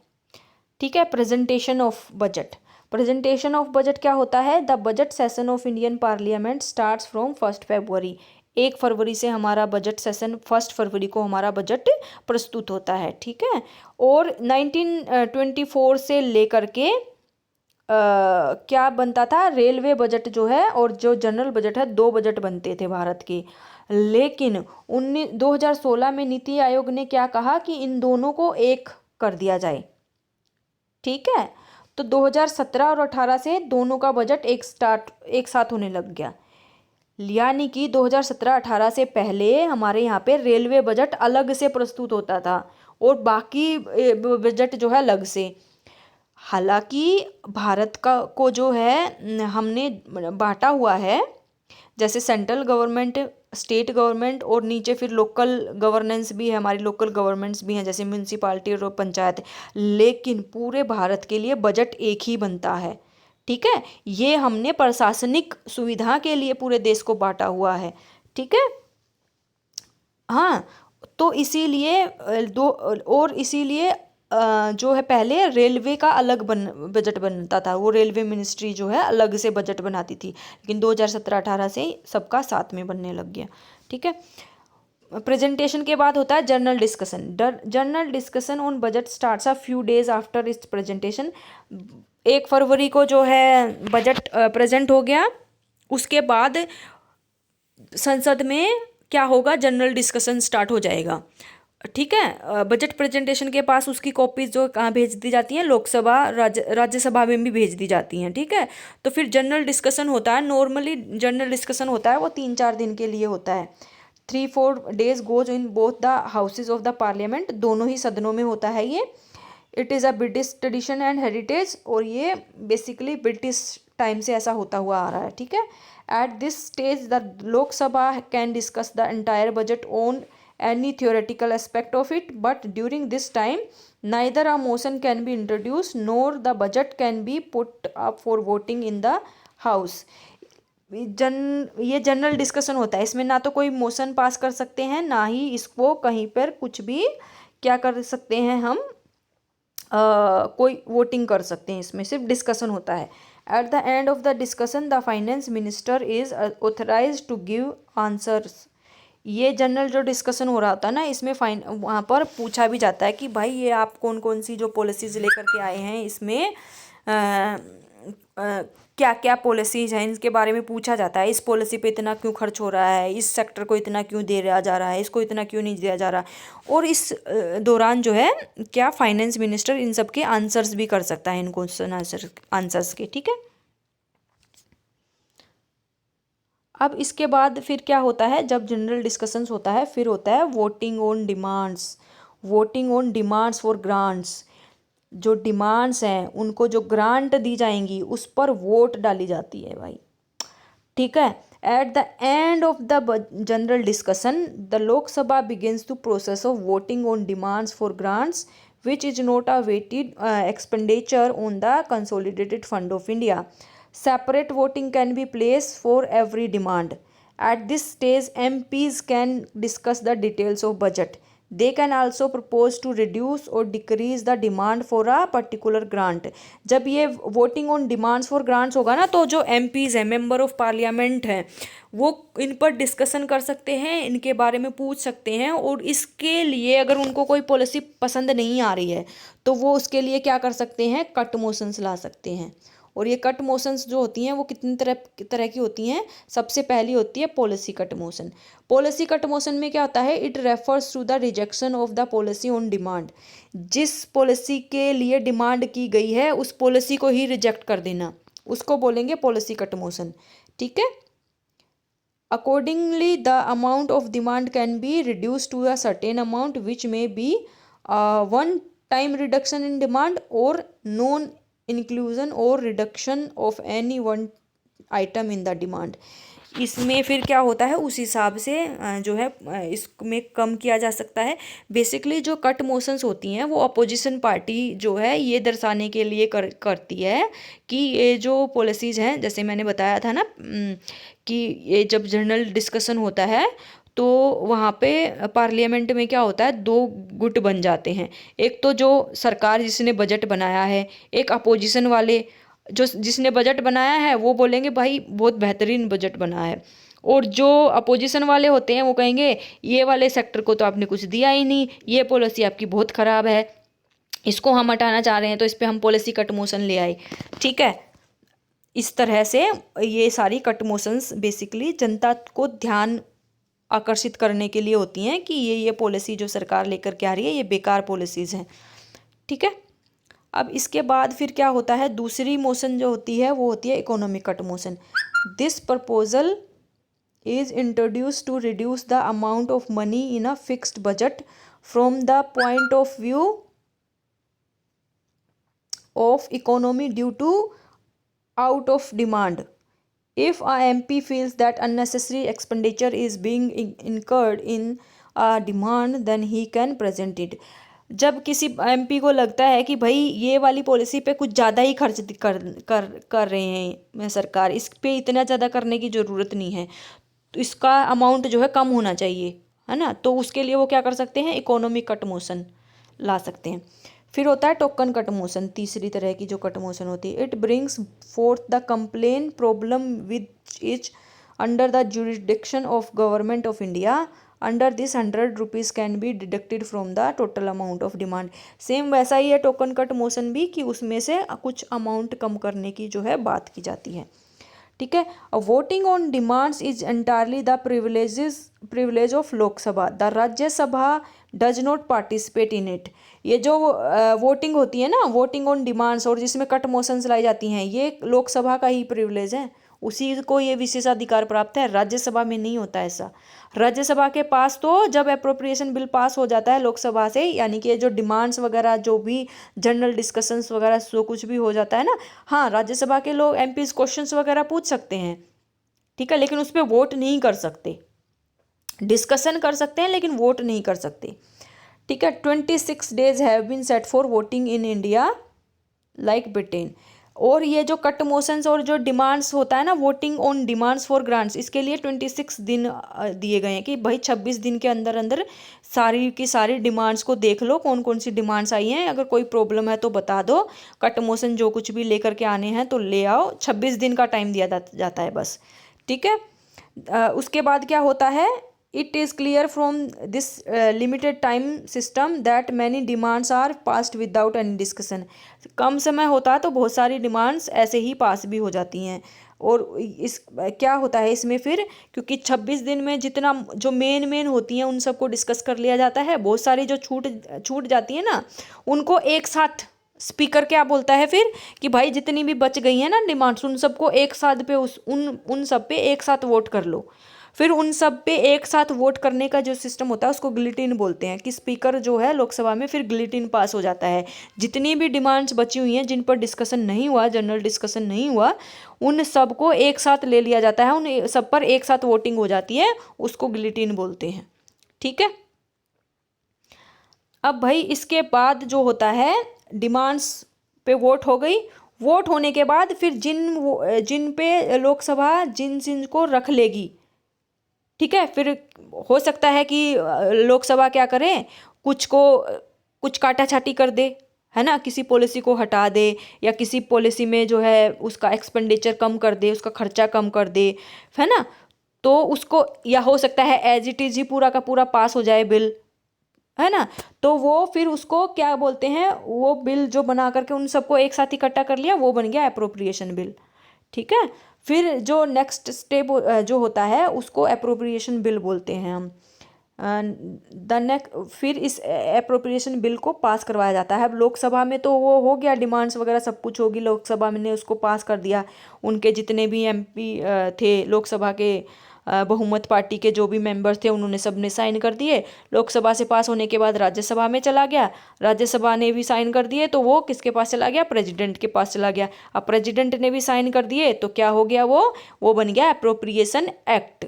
ठीक है, presentation of budget. Presentation of budget क्या होता है, the budget session of Indian parliament starts from 1 फरवरी। 1 फरवरी से हमारा बजट सेशन, 1 फरवरी को हमारा बजट प्रस्तुत होता है। ठीक है, और 1924 से लेकर के क्या बनता था, रेलवे बजट जो है और जो जनरल बजट है, 2 बजट बनते थे भारत के। लेकिन 2016 में नीति आयोग ने क्या कहा कि इन दोनों को एक कर दिया जाए। ठीक है, तो 2017 और 18 से दोनों का बजट एक साथ होने लग गया। यानी कि 2017-18 से पहले हमारे यहाँ पे रेलवे बजट अलग से प्रस्तुत होता था और बाकी बजट जो है अलग से। हालांकि भारत का को जो है हमने बांटा हुआ है, जैसे सेंट्रल गवर्नमेंट, स्टेट गवर्नमेंट और नीचे फिर लोकल गवर्नेंस भी है, हमारी लोकल गवर्नमेंट्स भी हैं जैसे म्यूनसिपालिटी और पंचायत, लेकिन पूरे भारत के लिए बजट एक ही बनता है। ठीक है, ये हमने प्रशासनिक सुविधा के लिए पूरे देश को बांटा हुआ है। ठीक है, हाँ, तो इसीलिए इसीलिए जो है पहले रेलवे का अलग बजट बनता था, वो रेलवे मिनिस्ट्री जो है अलग से बजट बनाती थी, लेकिन 2017-18 से सबका साथ में बनने लग गया। ठीक है, प्रेजेंटेशन के बाद होता है journal discussion. Journal discussion on budget starts a few days after it's presentation. 1 फरवरी को जो है बजट प्रेजेंट हो गया, उसके बाद संसद में क्या होगा, जनरल डिस्कशन स्टार्ट हो जाएगा। ठीक है, बजट प्रेजेंटेशन के पास उसकी कॉपीज जो कहाँ भेज दी जाती हैं, लोकसभा, राज्यसभा में भी भेज दी जाती हैं। ठीक है, तो फिर जनरल डिस्कशन होता है। नॉर्मली जनरल डिस्कशन होता है वो 3-4 दिन के लिए होता है। 3-4 days goes in both the houses of the parliament, दोनों ही सदनों में होता है ये। It is a British tradition and heritage, और ये बेसिकली ब्रिटिश टाइम से ऐसा होता हुआ आ रहा है। ठीक है, at this stage the Lok Sabha can discuss the entire budget on any theoretical aspect of it, but during this time neither a motion can be introduced nor the budget can be put up for voting in the house। ये general discussion होता है, इसमें ना तो कोई motion pass कर सकते हैं, ना ही इसको कहीं पर कुछ भी क्या कर सकते हैं हम, कोई वोटिंग कर सकते हैं, इसमें सिर्फ डिस्कशन होता है। At the end of the discussion the finance minister is authorised to give answers. ये जनरल जो डिस्कशन हो रहा होता है ना, इसमें वहाँ पर पूछा भी जाता है कि भाई ये आप कौन कौन सी जो पॉलिसीज लेकर के आए हैं, इसमें क्या क्या पॉलिसीज हैं, इसके बारे में पूछा जाता है। इस पॉलिसी पे इतना क्यों खर्च हो रहा है, इस सेक्टर को इतना क्यों दिया जा रहा है, इसको इतना क्यों नहीं दिया जा रहा। और इस दौरान जो है क्या फाइनेंस मिनिस्टर इन सब के आंसर्स भी कर सकता है, इन क्वेश्चन आंसर्स के। ठीक है, अब इसके बाद फिर क्या होता है, जब जनरल डिस्कशंस होता है फिर होता है voting on demands. Voting on demands for grants, जो डिमांड्स हैं उनको जो ग्रांट दी जाएंगी उस पर वोट डाली जाती है भाई। ठीक है, at the end of the general discussion the Lok Sabha begins to process of voting on demands for grants which is not a weighted expenditure on the consolidated fund of India. Separate voting can be placed for every demand. At this stage, MPs can discuss the details of budget. They can also propose to reduce or decrease the demand for a particular grant. जब ये voting on demands for grants होगा ना, तो जो MPs हैं, member of parliament हैं, वो इन पर डिस्कशन कर सकते हैं, इनके बारे में पूछ सकते हैं, और इसके लिए अगर उनको कोई पॉलिसी पसंद नहीं आ रही है तो वो उसके लिए क्या कर सकते हैं, कट मोशंस ला सकते हैं। और ये कट मोशंस जो होती हैं वो कितनी तरह की होती हैं। सबसे पहली होती है policy cut motion. Policy cut motion में क्या होता है, it refers to the rejection of the policy on demand. जिस पॉलिसी के लिए डिमांड की गई है उस पॉलिसी को ही रिजेक्ट कर देना, उसको बोलेंगे पॉलिसी कट मोशन। ठीक है, accordingly the amount of demand can be reduce to a certain amount which may be one time reduction in demand और नॉन इंक्लूजन और reduction of any one item in the demand. इसमें फिर क्या होता है, उस हिसाब से जो है इसमें कम किया जा सकता है। बेसिकली जो कट मोशंस होती हैं वो अपोजिशन पार्टी जो है ये दर्शाने के लिए करती है कि ये जो पॉलिसीज़ हैं, जैसे मैंने बताया था ना कि ये जब जनरल डिस्कशन होता है तो वहाँ पे पार्लियामेंट में क्या होता है, 2 गुट बन जाते हैं। एक तो जो सरकार जिसने बजट बनाया है, एक अपोजिशन वाले जो जिसने बजट बनाया है वो बोलेंगे भाई बहुत बेहतरीन बजट बना है, और जो अपोजिशन वाले होते हैं वो कहेंगे ये वाले सेक्टर को तो आपने कुछ दिया ही नहीं, ये पॉलिसी आपकी बहुत ख़राब है, इसको हम हटाना चाह रहे हैं, तो इस पर हम पॉलिसी कट मोशन ले आए। ठीक है, इस तरह से ये सारी कट मोशंस बेसिकली जनता को ध्यान आकर्षित करने के लिए होती हैं कि ये पॉलिसी जो सरकार लेकर के आ रही है ये बेकार पॉलिसीज़ हैं। ठीक है, अब इसके बाद फिर क्या होता है, दूसरी मोशन जो होती है वो होती है economic cut motion. This proposal is introduced to reduce the amount of money in a fixed budget from the point of view of economy due to out of demand. If a MP feels that unnecessary expenditure is being incurred in a demand, then he can present it. जब किसी MP को लगता है कि भाई ये वाली policy पे कुछ ज़्यादा ही खर्च कर रहे हैं सरकार, इस पे इतना ज़्यादा करने की ज़रूरत नहीं है, तो इसका अमाउंट जो है कम होना चाहिए, है ना, तो उसके लिए वो क्या कर सकते हैं, इकोनॉमिक कट मोशन ला सकते हैं। फिर होता है टोकन कट मोशन, तीसरी तरह की जो कट मोशन होती है। It brings fourth the complain problem with etch under the jurisdiction of government of India. Under this 100 rupees can be deducted from the total amount of demand. Same वैसा ही है token cut motion भी, कि उसमें से कुछ amount कम करने की जो है बात की जाती है। ठीक है। Voting on demands is entirely the privilege of Lok Sabha. The Rajya Sabha does not participate in it. ये जो वोटिंग होती है ना, वोटिंग ऑन डिमांड्स, और जिसमें कट मोशंस लाई जाती हैं, ये लोकसभा का ही प्रिविलेज है, उसी को ये विशेषाधिकार प्राप्त है। राज्यसभा में नहीं होता ऐसा। राज्यसभा के पास तो जब अप्रोप्रिएशन बिल पास हो जाता है लोकसभा से, यानी कि जो डिमांड्स वगैरह, जो भी जनरल डिस्कशंस वगैरह, जो कुछ भी हो जाता है ना, हाँ, राज्यसभा के लोग एमपीज क्वेश्चंस वगैरह पूछ सकते हैं, ठीक है, लेकिन उस पर वोट नहीं कर सकते। डिस्कशन कर सकते हैं लेकिन वोट नहीं कर सकते। ठीक है। 26 days have been set for voting in India like Britain. और ये जो कट मोशंस और जो डिमांड्स होता है ना, voting on demands for grants, इसके लिए 26 दिन दिए गए हैं कि भाई 26 दिन के अंदर अंदर सारी की सारी डिमांड्स को देख लो, कौन कौन सी डिमांड्स आई हैं, अगर कोई प्रॉब्लम है तो बता दो, कट मोशन जो कुछ भी लेकर के आने हैं तो ले आओ। 26 दिन का टाइम दिया जाता है बस। ठीक है। उसके बाद क्या होता है, it is clear from this limited time system that many demands are passed without any discussion. कम समय होता है तो बहुत सारी डिमांड्स ऐसे ही पास भी हो जाती हैं। और इस क्या होता है इसमें फिर, क्योंकि 26 दिन में जितना जो मेन होती हैं उन सबको डिस्कस कर लिया जाता है। बहुत सारी जो छूट जाती है ना, उनको एक साथ स्पीकर क्या बोलता है फिर, कि भाई जितनी भी बच गई हैं ना डिमांड्स, उन सबको एक साथ पे उन सब पे एक साथ वोट कर लो। फिर उन सब पे एक साथ वोट करने का जो सिस्टम होता है उसको गिलिटिन बोलते हैं, कि स्पीकर जो है लोकसभा में फिर गिलिटिन पास हो जाता है। जितनी भी डिमांड्स बची हुई हैं जिन पर डिस्कशन नहीं हुआ, जनरल डिस्कशन नहीं हुआ, उन सब को एक साथ ले लिया जाता है, उन सब पर एक साथ वोटिंग हो जाती है, उसको गिलिटिन बोलते हैं। ठीक है। अब भाई इसके बाद जो होता है, डिमांड्स पे वोट हो गई, वोट होने के बाद फिर जिन पे लोकसभा जिन को रख लेगी, ठीक है, फिर हो सकता है कि लोकसभा क्या करें, कुछ काटा छाटी कर दे, है ना, किसी पॉलिसी को हटा दे, या किसी पॉलिसी में जो है उसका एक्सपेंडिचर कम कर दे, उसका खर्चा कम कर दे, है ना, तो उसको, या हो सकता है एज इट इज ही पूरा का पूरा पास हो जाए बिल, है ना, तो वो फिर उसको क्या बोलते हैं, वो बिल जो बना करके उन सबको एक साथ इकट्ठा कर लिया, वो बन गया अप्रोप्रिएशन बिल। ठीक है। फिर जो नेक्स्ट स्टेप जो होता है उसको अप्रोप्रिएशन बिल बोलते हैं हम। फिर इस अप्रोप्रिएशन बिल को पास करवाया जाता है। अब लोकसभा में तो वो हो गया, डिमांड्स वगैरह सब कुछ होगी, लोकसभा में ने उसको पास कर दिया, उनके जितने भी एमपी थे लोकसभा के, बहुमत पार्टी के जो भी मेंबर्स थे उन्होंने सब ने साइन कर दिए। लोकसभा से पास होने के बाद राज्यसभा में चला गया, राज्यसभा ने भी साइन कर दिए, तो वो किसके पास चला गया, प्रेसिडेंट के पास चला गया। अब प्रेसिडेंट ने भी साइन कर दिए तो क्या हो गया, वो बन गया अप्रोप्रिएशन एक्ट।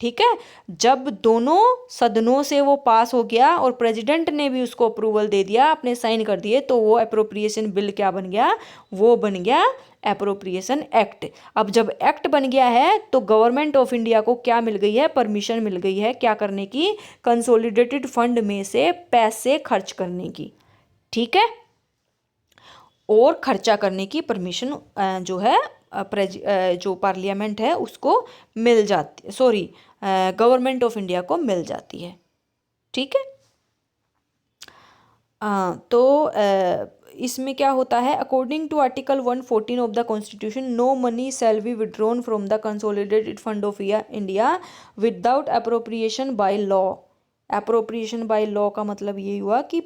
ठीक है। जब दोनों सदनों से वो पास हो गया और प्रेसिडेंट ने भी उसको अप्रूवल दे दिया, अपने साइन कर दिए, तो वो अप्रोप्रिएशन बिल क्या बन गया, वो बन गया अप्रोप्रिएशन एक्ट। अब जब एक्ट बन गया है तो गवर्नमेंट ऑफ इंडिया को क्या मिल गई है, परमिशन मिल गई है क्या करने की, कंसोलिडेटेड फंड में से पैसे खर्च करने की। ठीक है। और खर्चा करने की परमिशन जो है जो पार्लियामेंट है उसको मिल जाती, सॉरी, गवर्नमेंट ऑफ इंडिया को मिल जाती है। ठीक है। तो इसमें क्या होता है, according to article 114 of the constitution, no money shall be withdrawn from the consolidated fund of India without appropriation by law. Appropriation by law का मतलब ये हुआ कि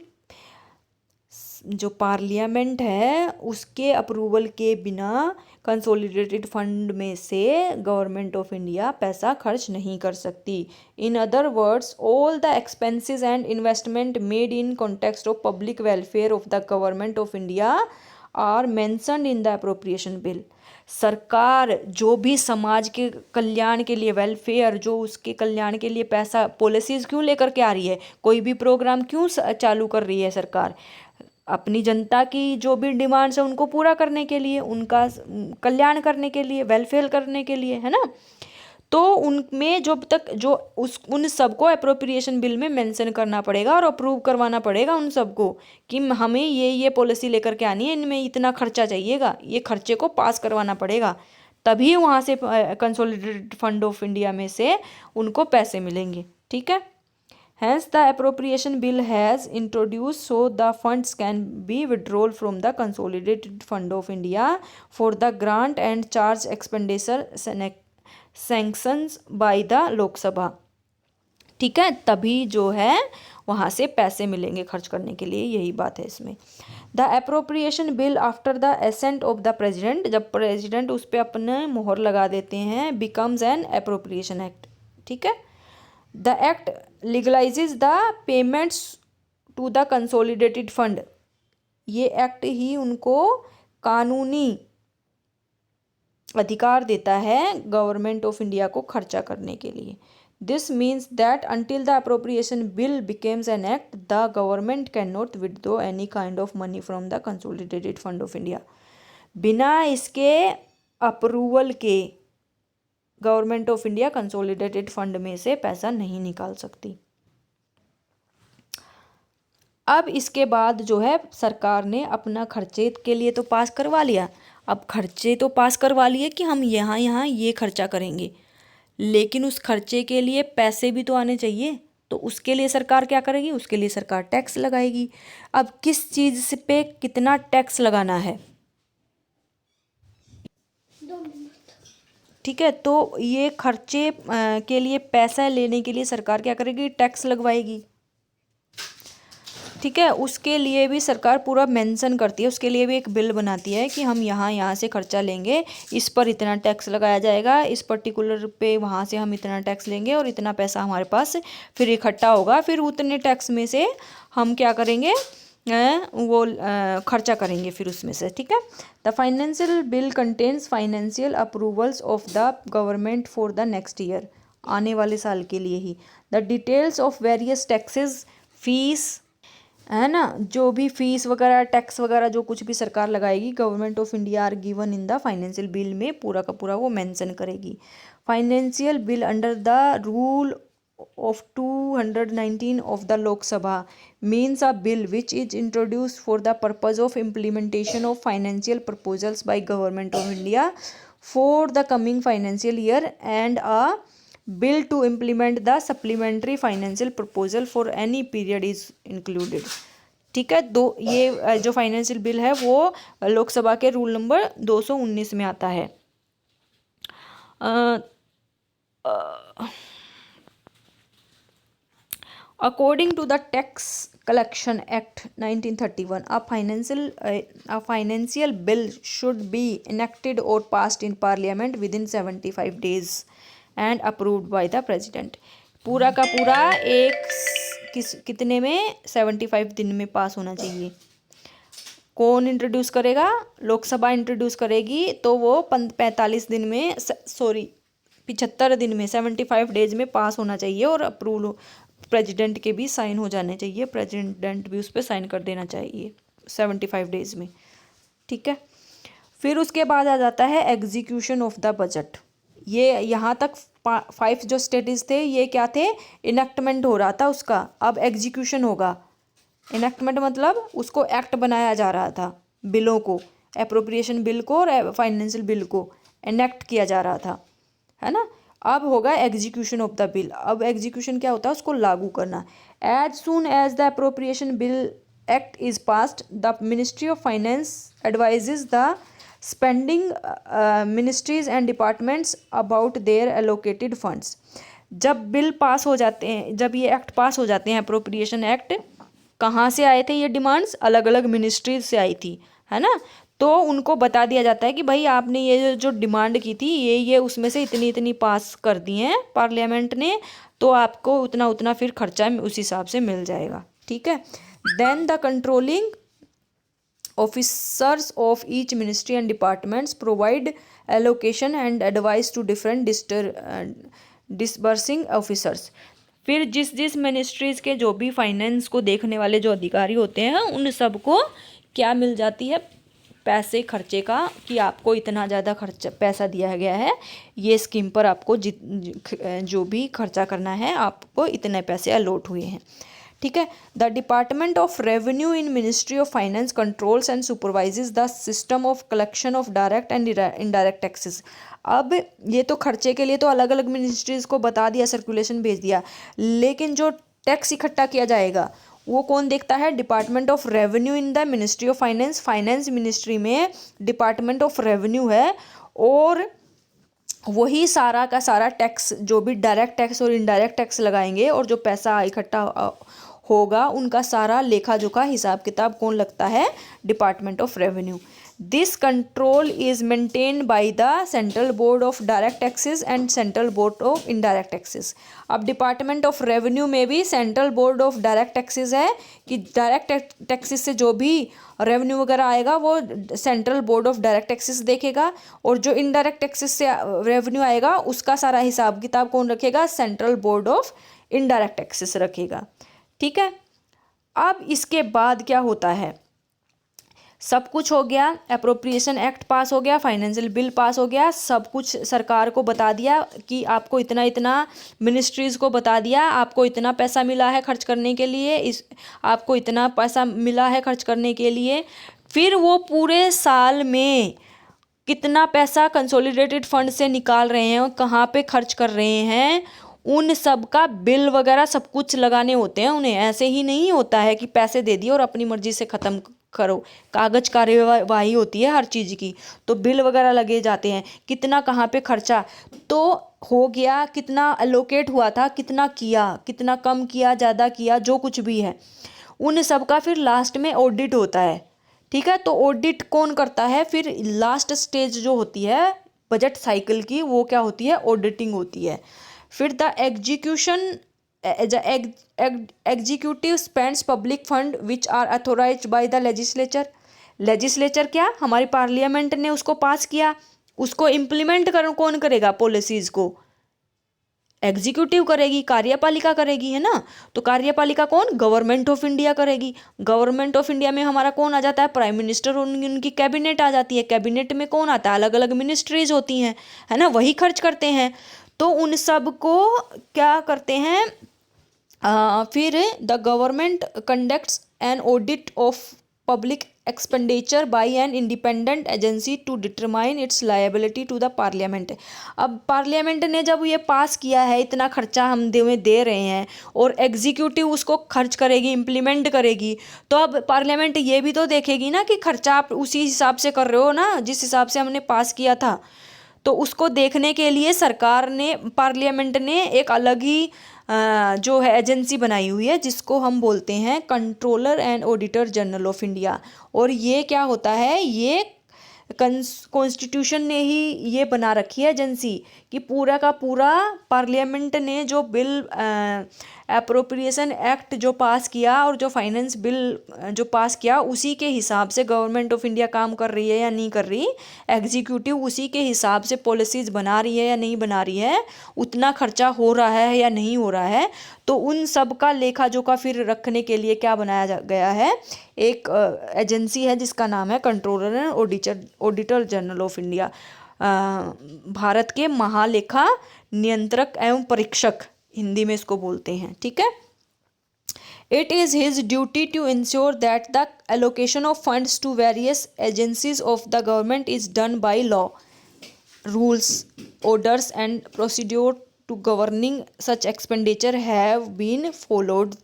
जो पार्लियामेंट है उसके अप्रूवल के बिना कंसोलिडेटेड फंड में से गवर्नमेंट ऑफ इंडिया पैसा खर्च नहीं कर सकती। In other words, all the expenses and investment made in context of public welfare of the government of India are mentioned in the appropriation bill. सरकार जो भी समाज के कल्याण के लिए, वेलफेयर, जो उसके कल्याण के लिए पैसा, पॉलिसीज क्यों लेकर के आ रही है, कोई भी प्रोग्राम क्यों चालू कर रही है सरकार, अपनी जनता की जो भी डिमांड्स है उनको पूरा करने के लिए, उनका कल्याण करने के लिए, वेलफेयर करने के लिए, है ना। तो उनमें जब तक जो उन सबको अप्रोप्रिएशन बिल में मेंशन करना पड़ेगा और अप्रूव करवाना पड़ेगा उन सबको कि हमें ये पॉलिसी लेकर के आनी है, इनमें इतना खर्चा चाहिएगा, ये खर्चे को पास करवाना पड़ेगा, तभी वहाँ से कंसोलिडेटेड फंड ऑफ इंडिया में से उनको पैसे मिलेंगे। ठीक है। Hence, the appropriation bill has introduced so the funds can be withdrawn from the consolidated fund of India for the grant and charge expenditure sanctions by the Lok Sabha। ठीक है, तभी जो है वहाँ से पैसे मिलेंगे खर्च करने के लिए, यही बात है इसमें। The appropriation bill after the ascent of the president, जब प्रेजिडेंट उस पर अपने मोहर लगा देते हैं, बिकम्स एन अप्रोप्रिएशन एक्ट। ठीक है। The act legalizes the payments to the consolidated fund। ये एक्ट ही उनको कानूनी अधिकार देता है गवर्नमेंट ऑफ इंडिया को खर्चा करने के लिए। This means that until the appropriation bill becomes an act, the government can not withdraw any kind of money from the consolidated fund of India. बिना इसके अप्रूवल के government of India consolidated fund में से पैसा नहीं निकाल सकती। अब इसके बाद जो है सरकार ने अपना खर्चे के लिए तो पास करवा लिया, अब खर्चे तो पास करवा लिए कि हम यहाँ यहाँ ये खर्चा करेंगे, लेकिन उस खर्चे के लिए पैसे भी तो आने चाहिए, तो उसके लिए सरकार क्या करेगी, उसके लिए सरकार टैक्स लगाएगी। अब किस चीज़ पे कितना टैक्स लगाना है, ठीक है, तो ये खर्चे के लिए पैसा लेने के लिए सरकार क्या करेगी, टैक्स लगवाएगी। ठीक है, उसके लिए भी सरकार पूरा मेंशन करती है, उसके लिए भी एक बिल बनाती है कि हम यहाँ से खर्चा लेंगे, इस पर इतना टैक्स लगाया जाएगा, इस पर्टिकुलर पे वहाँ से हम इतना टैक्स लेंगे और इतना पैसा हमारे पास फिर इकट्ठा होगा, फिर उतने टैक्स में से हम क्या करेंगे, वो खर्चा करेंगे फिर उसमें से। ठीक है। The financial bill contains financial approvals of the government for the next year, आने वाले साल के लिए ही। The details of various taxes, fees, है ना, जो भी फीस वगैरह, टैक्स वगैरह जो कुछ भी सरकार लगाएगी, government of India are given in the financial bill में पूरा का पूरा वो मेंशन करेगी। Financial bill under the rule of 219 of the Lok Sabha means a bill which is introduced for the purpose of implementation of financial proposals by Government of India for the coming financial year and a bill to implement the supplementary financial proposal for any period is included। ठीक है, ये जो financial bill है वो लोकसभा के rule number 219 में आता है। According to the Tax Collection Act 1931, a financial bill should be enacted or passed in Parliament within 75 days and approved by the President। पूरा का पूरा कितने में 75 दिन में पास होना चाहिए। कौन इंट्रोड्यूस करेगा, लोकसभा इंट्रोड्यूस करेगी, तो वो 45 दिन में 75 दिन में 75 डेज में पास होना चाहिए और अप्रूवल प्रेसिडेंट के भी साइन हो जाने चाहिए, प्रेसिडेंट भी उस पर साइन कर देना चाहिए 75 डेज में। ठीक है, फिर उसके बाद आ जाता है एग्जीक्यूशन ऑफ द बजट। ये यहाँ तक 5 जो स्टेट्स थे ये क्या थे, इनेक्टमेंट हो रहा था उसका, अब एग्जीक्यूशन होगा। इनेक्टमेंट मतलब उसको एक्ट बनाया जा रहा था, बिलों को, अप्रोप्रिएशन बिल को और फाइनेंशियल बिल को इनेक्ट किया जा रहा था, है ना। अब होगा एग्जीक्यूशन ऑफ द बिल। अब एग्जीक्यूशन क्या होता है, उसको लागू करना। As soon as the appropriation bill act is passed, the ministry of finance advises the spending ministries and departments about their allocated funds. जब बिल पास हो जाते हैं, जब ये एक्ट पास हो जाते हैं, अप्रोप्रिएशन एक्ट, कहाँ से आए थे ये डिमांड्स? अलग अलग मिनिस्ट्रीज से आई थी, है ना। तो उनको बता दिया जाता है कि भाई आपने ये जो डिमांड की थी ये उसमें से इतनी इतनी पास कर दी हैं पार्लियामेंट ने, तो आपको उतना उतना फिर खर्चा उस हिसाब से मिल जाएगा, ठीक है। Then the controlling officers of each ministry and departments provide allocation and advice to different disbursing officers। फिर जिस जिस मिनिस्ट्रीज के जो भी फाइनेंस को देखने वाले जो अधिकारी होते हैं उन सबको क्या मिल जाती है? पैसे खर्चे का, कि आपको इतना ज़्यादा खर्चा पैसा दिया गया है, ये स्कीम पर आपको जो भी खर्चा करना है आपको इतने पैसे अलॉट हुए हैं, ठीक है। The department of revenue in ministry of finance controls and supervises the system of collection of direct and indirect taxes. अब ये तो खर्चे के लिए तो अलग अलग मिनिस्ट्रीज को बता दिया, सर्कुलेशन भेज दिया, लेकिन जो टैक्स इकट्ठा किया जाएगा वो कौन देखता है? Department of revenue in the ministry of finance. Finance ministry में डिपार्टमेंट ऑफ रेवेन्यू है और वही सारा का सारा टैक्स, जो भी डायरेक्ट टैक्स और इनडायरेक्ट टैक्स लगाएंगे और जो पैसा इकट्ठा होगा उनका सारा लेखा जोखा हिसाब किताब कौन लगता है? Department of revenue. This control is maintained by the central board of direct taxes and central board of indirect taxes. अब डिपार्टमेंट ऑफ रेवेन्यू में भी central board of direct taxes है कि डायरेक्ट टैक्सेस से जो भी रेवेन्यू वगैरह आएगा वो central board of direct taxes देखेगा, और जो इनडायरेक्ट टैक्सेस से रेवेन्यू आएगा उसका सारा हिसाब किताब कौन रखेगा? Central board of indirect taxes रखेगा, ठीक है। अब इसके बाद क्या होता है? सब कुछ हो गया, अप्रोप्रिएशन एक्ट पास हो गया, फाइनेंशियल बिल पास हो गया, सब कुछ सरकार को बता दिया कि आपको इतना इतना, मिनिस्ट्रीज को बता दिया आपको इतना पैसा मिला है खर्च करने के लिए, आपको इतना पैसा मिला है खर्च करने के लिए। फिर वो पूरे साल में कितना पैसा कंसोलिडेटेड फंड से निकाल रहे हैं और कहाँ पे खर्च कर रहे हैं, उन सब का बिल वगैरह सब कुछ लगाने होते हैं उन्हें। ऐसे ही नहीं होता है कि पैसे दे दिए और अपनी मर्जी से ख़त्म करो, कागज कार्यवाही होती है हर चीज़ की, तो बिल वगैरह लगे जाते हैं, कितना कहाँ पे खर्चा तो हो गया, कितना एलोकेट हुआ था, कितना किया, कितना कम किया, ज़्यादा किया, जो कुछ भी है उन सब का फिर लास्ट में ऑडिट होता है, ठीक है। तो ऑडिट कौन करता है? फिर लास्ट स्टेज जो होती है बजट साइकिल की वो क्या होती है? ऑडिटिंग होती है। फिर the executive spends public fund which are authorised by the legislature. Legislature क्या? हमारी पार्लियामेंट ने उसको पास किया, उसको इम्प्लीमेंट कौन करेगा? पॉलिसीज़ को एग्जीक्यूटिव करेगी, कार्यपालिका करेगी, है ना। तो कार्यपालिका कौन? गवर्नमेंट ऑफ इंडिया करेगी। गवर्नमेंट ऑफ इंडिया में हमारा कौन आ जाता है? प्राइम मिनिस्टर, उनकी कैबिनेट आ जाती है। कैबिनेट में कौन आता है? अलग अलग मिनिस्ट्रीज होती हैं, है ना, वही खर्च करते हैं। तो उन सब को क्या करते हैं? फिर the government conducts an audit of public expenditure by an independent agency to determine its liability to the parliament. अब पार्लियामेंट ने जब ये पास किया है, इतना खर्चा हम दे रहे हैं और एग्जीक्यूटिव उसको खर्च करेगी, इम्प्लीमेंट करेगी, तो अब पार्लियामेंट ये भी तो देखेगी ना कि खर्चा आप उसी हिसाब से कर रहे हो ना जिस हिसाब से हमने पास किया था। तो उसको देखने के लिए सरकार ने, पार्लियामेंट ने एक अलग ही जो है एजेंसी बनाई हुई है जिसको हम बोलते हैं controller and auditor general of India. और ये क्या होता है? ये कॉन्स्टिट्यूशन ने ही ये बना रखी है एजेंसी कि पूरा का पूरा पार्लियामेंट ने जो बिल अप्रोप्रिएशन एक्ट जो पास किया और जो फाइनेंस बिल जो पास किया उसी के हिसाब से गवर्नमेंट ऑफ इंडिया काम कर रही है या नहीं कर रही, एग्जीक्यूटिव उसी के हिसाब से पॉलिसीज़ बना रही है या नहीं बना रही है, उतना खर्चा हो रहा है या नहीं हो रहा है। तो उन सब का लेखा जोखा फिर रखने के लिए क्या बनाया गया है? एक एजेंसी है जिसका नाम है controller and auditor general of India, Bharat के महालेखा नियंत्रक एवं परीक्षक हिंदी में इसको बोलते हैं, ठीक है। It is his duty to ensure that the allocation of funds to various agencies of the government is done by law, rules, orders and procedure to governing such expenditure have been followed.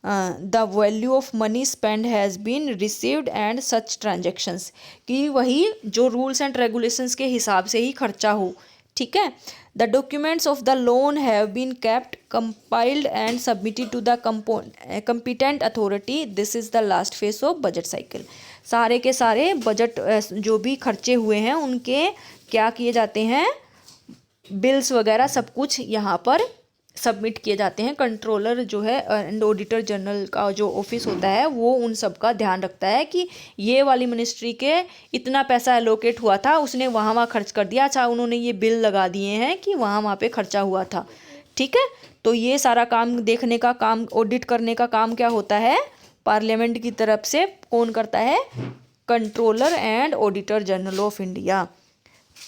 The value of money spent has been received and such transactions, कि वही जो rules and regulations के हिसाब से ही खर्चा हो, ठीक है। The documents of the loan have been kept compiled and submitted to the competent authority. This is the last phase of budget cycle. सारे के सारे बजट जो भी खर्चे हुए हैं उनके क्या किए जाते हैं, बिल्स वगैरह सब कुछ यहाँ पर सबमिट किए जाते हैं। कंट्रोलर जो है एंड ऑडिटर जनरल का जो ऑफिस होता है वो उन सब का ध्यान रखता है कि ये वाली मिनिस्ट्री के इतना पैसा एलोकेट हुआ था, उसने वहाँ वहाँ खर्च कर दिया, अच्छा उन्होंने ये बिल लगा दिए हैं कि वहाँ वहाँ पे खर्चा हुआ था। ठीक है, तो ये सारा काम देखने का काम, ऑडिट करने का काम क्या होता है, पार्लियामेंट की तरफ से कौन करता है, controller and auditor general of India.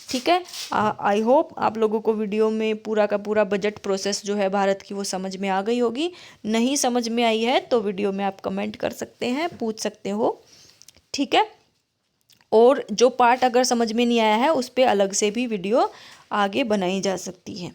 ठीक है, आई होप आप लोगों को वीडियो में पूरा का पूरा बजट प्रोसेस जो है भारत की वो समझ में आ गई होगी। नहीं समझ में आई है तो वीडियो में आप कमेंट कर सकते हैं, पूछ सकते हो। ठीक है, और जो पार्ट अगर समझ में नहीं आया है उस पर अलग से भी वीडियो आगे बनाई जा सकती है।